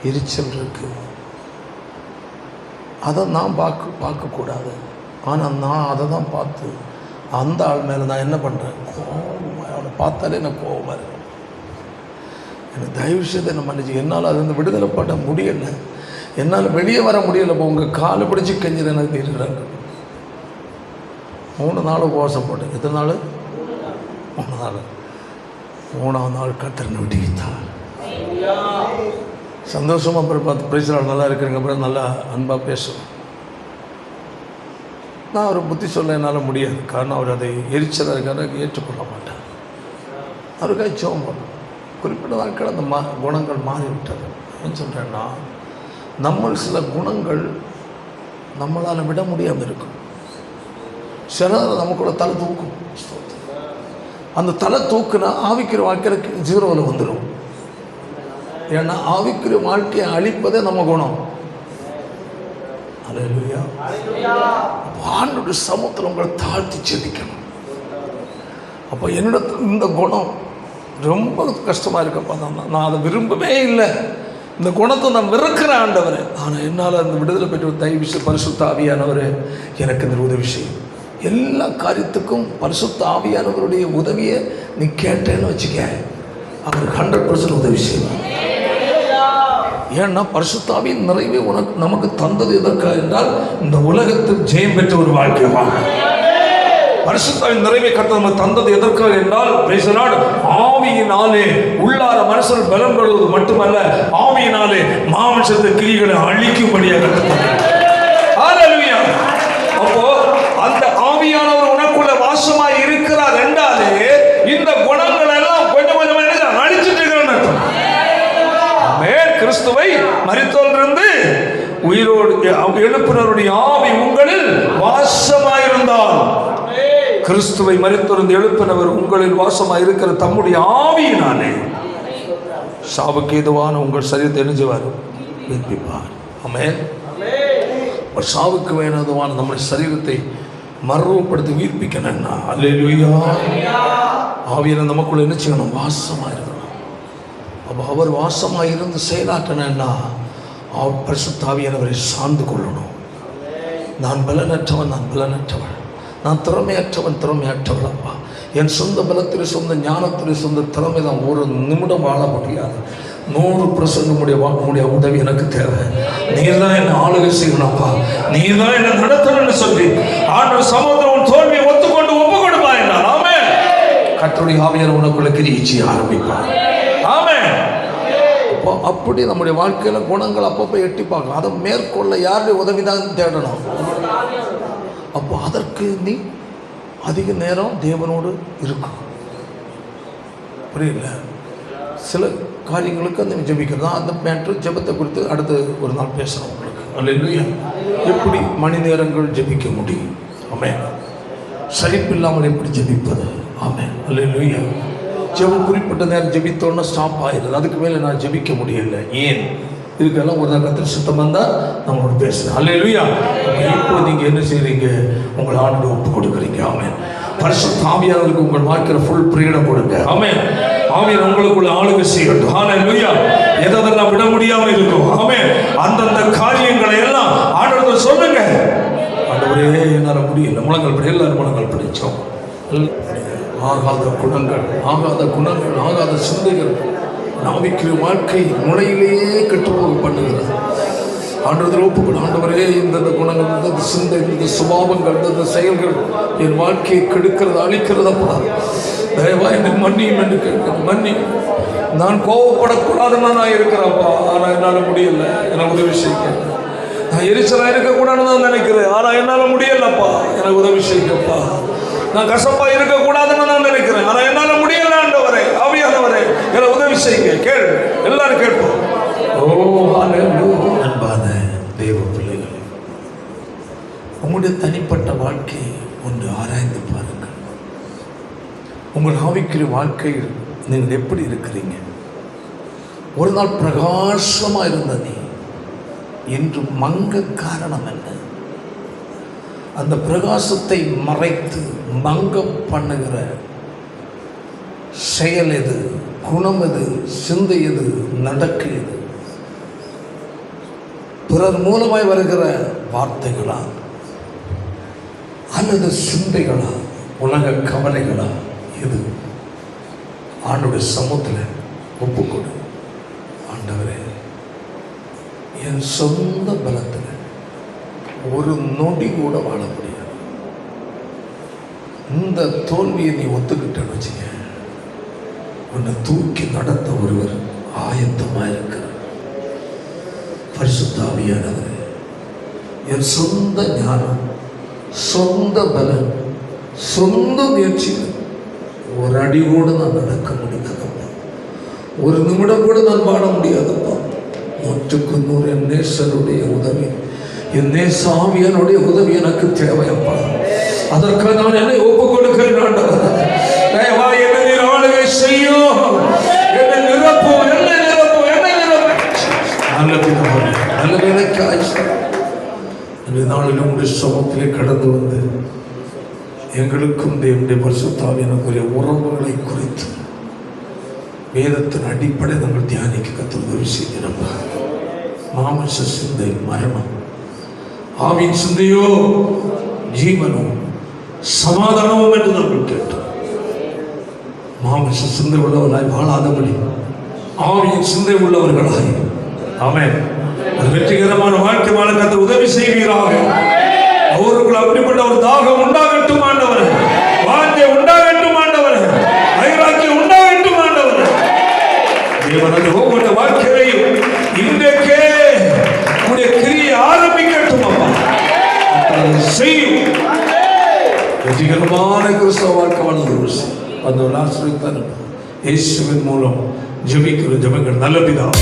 எரிச்சல் இருக்கு, அதை நான் பார்க்கக்கூடாது. ஆனால் நான் அதை தான் பார்த்து அந்த ஆள் மேலே நான் என்ன பண்ணுறேன், கோபமாக, அவனை பார்த்தாலே எனக்கு கோபமாக இருக்கு. எனக்கு தயவு செய்து என்ன மன்னிச்சு, என்னால் அது வந்து விடுதலை பண்ண முடியலை, என்னால் வெளியே வர முடியலை. இப்போ உங்கள் காலை பிடிச்சி கெஞ்சிட எனக்கு தீர்க்கிறாங்க. 3 நாள் உபவாசம் போட்டேன். எத்தனை நாள்? 3 நாள். 3ஆம் நாள் கர்த்தர் விடுவித்தார். சந்தோஷமாக அப்புறம் பார்த்து பேசுகிறாள், நல்லா இருக்கிறீங்க, அப்புறம் நல்லா அன்பாக பேசுவேன். நான் அவரை புத்தி சொல்ல என்னால் முடியாது, காரணம் அவர் அதை எரிச்சலாக இருக்காரு, ஏற்றுக்கொள்ள மாட்டார். அவருக்காக ஜெபம் பண்ணணும். குறிப்பிட்ட நாட்கள் அந்த குணங்கள் மாறிவிட்டது. என்ன சொல்கிறேன்னா, நம்ம சில குணங்கள் நம்மளால் விட முடியாமல் இருக்கும். சிலர் நமக்குள்ள தலை தூக்கும். அந்த தலை தூக்குனா ஆவிக்கிற வாழ்க்கைக்கு 0வில் வந்துடும். ஏன்னா ஆவிக்குரிய வாழ்க்கையை அழிப்பதே நம்ம குணம். அல்லேலூயா. ஆண்டவருடைய சமூகத்தில் உங்களை தாழ்த்தி செதிக்கணும். அப்போ என்னோட இந்த குணம் ரொம்ப கஷ்டமாக இருக்கப்பா, நான் அதை விரும்பவே இல்லை, இந்த குணத்தை நான் வெறுக்கிற ஆண்டவரே, ஆனால் என்னால் அந்த விடுதலை பெற்ற தயவு பரிசுத்த ஆவியானவரே எனக்கு இந்த உதவி செய்யும். எல்லா காரியத்துக்கும் பரிசுத்த ஆவியானவருடைய உதவியை நீ கேட்டேன்னு வச்சுக்க, அவருக்கு 100% உதவி செய்வார். ஏன்னா பரிசுத்த ஆவியின் நிறைவே நமக்கு தந்தது எதற்காக என்றால், இந்த உலகத்தில் ஜெயம் பெற்ற ஒரு வாழ்க்கை வாழ. பரிசுத்தாவின் நிறைவை கர்த்தர் நமக்கு தந்தது எதற்காக என்றால், praise the Lord, ஆவியினாலே உள்ளார மனுஷன் பலம் பெறுவது மட்டுமல்ல, ஆவியினாலே மாமிசத்து கிரிகளை அழிக்கும்படியாக ஹல்லேலூயா. அப்போ அந்த ஆவியானவர் உனக்குள்ள வாசமாய் இருக்கிறார் என்றாலே இந்த குணங்கள் எல்லாம் கொஞ்சம் கொஞ்சமா அழிச்சிட்டு இருக்கிறான்னு அர்த்தம். ஆமென். கிறிஸ்துவை மரித்தோரிலிருந்து உயிரோடு எழுப்பினருடைய ஆவி உங்களில் வாசமாயிருந்தால், கிறிஸ்துவை மரித்தோரிலிருந்து எழுப்பினவர் உங்களில் வாசமாயிருக்கிற தம்முடைய ஆவியினாலே சாவுக்கு ஏதுவான உங்கள் சரீரத்தை எழுஞ்சுவார், உயிர்ப்பிப்பார். ஆமென். சாவுக்கு வேணாதவான நம்முடைய சரீரத்தை மறுரூபப்படுத்தி உயிர்ப்பிக்கணும்னா, அல்லேலூயா, ஆவியான நமக்குள்ள என்ன செய்யணும்? வாசமாக இருக்கணும். அப்போ அவர் வாசமாக இருந்து செயலாற்றணும்னா பரிசுத்த ஆவியானவரை சார்ந்து கொள்ளணும். நான் பலனற்றவன், நான் பலனற்றவன், நான் திறமையற்றவன் அப்பா. என் சொந்த பலத்தில், சொந்த ஞானத்தில், சொந்த திறமை தான் ஒரு நிமிடம் வாழ முடியாது. 100% உதவி எனக்கு தேவை. நீர் தான் என்னை ஆளுகை செய்யணும்ப்பா, நீர் தான் என்னை நடத்தணும்னு சொல்லி ஆண்டவர் சமுத்திரம் தோல்வியை ஒத்துக்கொண்டு ஒப்பு கொடுப்பா என்றால், ஆமென், கர்த்தருடைய ஆவியார் உனக்குள்ள கிரியை செய்ய ஆரம்பிப்பார். ஆமென். அப்போ அப்படி நம்முடைய வாழ்க்கையில் குணங்கள் அப்பப்போ எட்டி பார்க்கலாம். அதை மேற்கொள்ள யாருடைய உதவி தான் தேடணும். அப்போ அதற்கு நீ அதிக நேரம் தேவனோடு இருக்கும். புரியல? சில காரியங்களுக்கு அந்த ஜெபிக்கிறது தான். அந்த மேட்ரு ஜெபத்தை குறித்து அடுத்து ஒரு நாள் பேசுகிறோம் உங்களுக்கு. அல்லேலூயா. எப்படி மணி நேரங்கள் ஜெபிக்க முடியும்? ஆமென். சலிப்பில்லாமல் எப்படி ஜெபிப்பது? ஆமென். அல்லேலூயா. ஜெபம் குறிப்பிட்ட நேரம் ஜெபித்தோன்னா ஸ்டாப் ஆயிடுது. அதுக்கு மேலே நான் ஜெபிக்க முடியல. ஏன்? இதுக்கெல்லாம் ஒரு கர்த்தர் சுத்தம் வந்தால் நம்மளோட பேசுகிறேன். அல்லேலூயா. இப்போ நீங்கள் என்ன செய்கிறீங்க? உங்களை ஆண்டவருக்கு ஒப்பு கொடுக்குறீங்க. ஆமென். பரிசுத்த ஆவியானவருக்கு உங்கள் வாழ்க்கையில் ஃபுல் ஃப்ரீடம் கொடுங்க. ஆமென். ஆவியானவர் உங்களுக்குள்ள ஆளுகை செய்யட்டும். ஹல்லேலூயா. எதெல்லாம் விட முடியாமல் இருக்கும். ஆமென். அந்தந்த காரியங்களை எல்லாம் ஆண்டவருக்கு சொல்லுங்க. ஆண்டவரே, என்னால் முடியல. முழங்கால் படி, எல்லாரும் முழங்கால் படித்தோம். ஆகாத குணங்கள், ஆகாத சிந்தைகள் நாவிக்கிற வாழ்க்கை முளையிலேயே கெட்டுப்போக பண்ணுகிறது. ஆண்டவரை ஒப்புக்கொண்டு, ஆண்டவரே, இந்த குணங்கள், இந்த சிந்தை, இந்த சுபாவங்கள், இந்த செயல்கள் என் வாழ்க்கையை கெடுக்கிறது, அழிக்கிறதப்பா. தயவா என்னை மன்னியும் என்று கேட்கிறேன். மன்னி. நான் கோவப்படக்கூடாதுன்னா நான் இருக்கிறேன்ப்பா, ஆனால் என்னால் முடியல. எனக்கு உதவி செய்ய. நான் எரிச்சலாக இருக்கக்கூடாதுன்னு தான் நினைக்கிறேன், ஆனால் என்னால் முடியலப்பா. எனக்கு உதவி செய்யப்பா. நான் கசப்பா இருக்கக்கூடாதுன்னு நான் நினைக்கிறேன், ஆனால் என்னால் முடியல. ஆண்டவரே, ஆவியானவரே, எனக்கு உதவி செய்யுங்க. கேள், எல்லாரும் கேட்போம். அன்பான தேவ பிள்ளைகள், உங்களுடைய தனிப்பட்ட வாழ்க்கை ஒன்று ஆராய்ந்து பாருங்கள். உங்கள் ஆவிக்குரிய வாழ்க்கையில் நீங்கள் எப்படி இருக்கிறீங்க? ஒரு நாள் பிரகாசமாக இருந்த நீ இன்று மங்க காரணம் என்ன? அந்த பிரகாசத்தை மறைத்து மங்க பண்ணுகிற செயல் எது? குணம் எது? சிந்தை எது? நடக்கு எது? பிறர் மூலமாய் வருகிற வார்த்தைகளா அல்லது சிந்தைகளா? உலக கவலைகளா? எது? ஆண்டவருடைய சமூகத்தில் ஒப்புக்கொடு. ஆண்டவரே, என் சொந்த பலத்தில் ஒரு நொடி கூட வாழ முடியாது. இந்த தோல்வியை நீ ஒத்துக்கிட்டேன்னு வச்சுக்க, உன்னை தூக்கி நடத்த ஒருவர் ஆயத்தமாக இருக்கிறார். பரிசுத்த ஆவியானவரே, என் சொந்த ஞானம், சொந்த பலன், சொந்த முயற்சிகள் ஒரு அடி கூட நான் நடக்க முடியாதப்பா. ஒரு நிமிடம் கூட நான் வாழ முடியாதப்பா. 100 என் நேசருடைய உதவி, என் நேச ஆவியானுடைய உதவி எனக்கு தேவையப்பா. அதற்காக நான் என்னை ஒப்புக் கொடுக்கிறேன். ஆண்டவரே, தயவா என்னை நீர் ஆளுகை செய்யும். என்னை நிரப்பும், என்னை நிரப்பும், என்னை நிரப்பும். நல்ல வேலைக்கு ஆயிடுச்சு. இந்த நாளில் உங்களுடைய சமூகத்திலே கடந்து வந்து எங்களுக்கும் தேவனுடைய பரிசுத்த ஆவியானுடைய உறவுகளை குறித்து வேதத்தின் அடிப்படை நாங்கள் தியானிக்க கற்று உதவி செய்கிறோம். மாமிச சிந்தை மரணம், ஆவியின் சிந்தையோ ஜீவனும் சமாதானமும் என்று நாங்கள் கேட்டோம். மாமிச சிந்தை உள்ளவர்களாய் வாழாதபடி ஆவியின் சிந்தை உள்ளவர்களாய், ஆமென், வெற்றிகரமான வாழ்க்கை வாழ கற்று உதவி செய்வீராக. அவருக்குள் அப்படிப்பட்ட ஒரு தாகம் உண்டாகட்டும் ஆண்டவரே. கிறிஸ்தவ வாழ்க்கை வாழ்ந்து அந்த ஒரு ஆசிரியத்தான் இயேசுவின் மூலம் ஜெபிக்கிற ஜெபங்கள் நல்ல பிதாவே.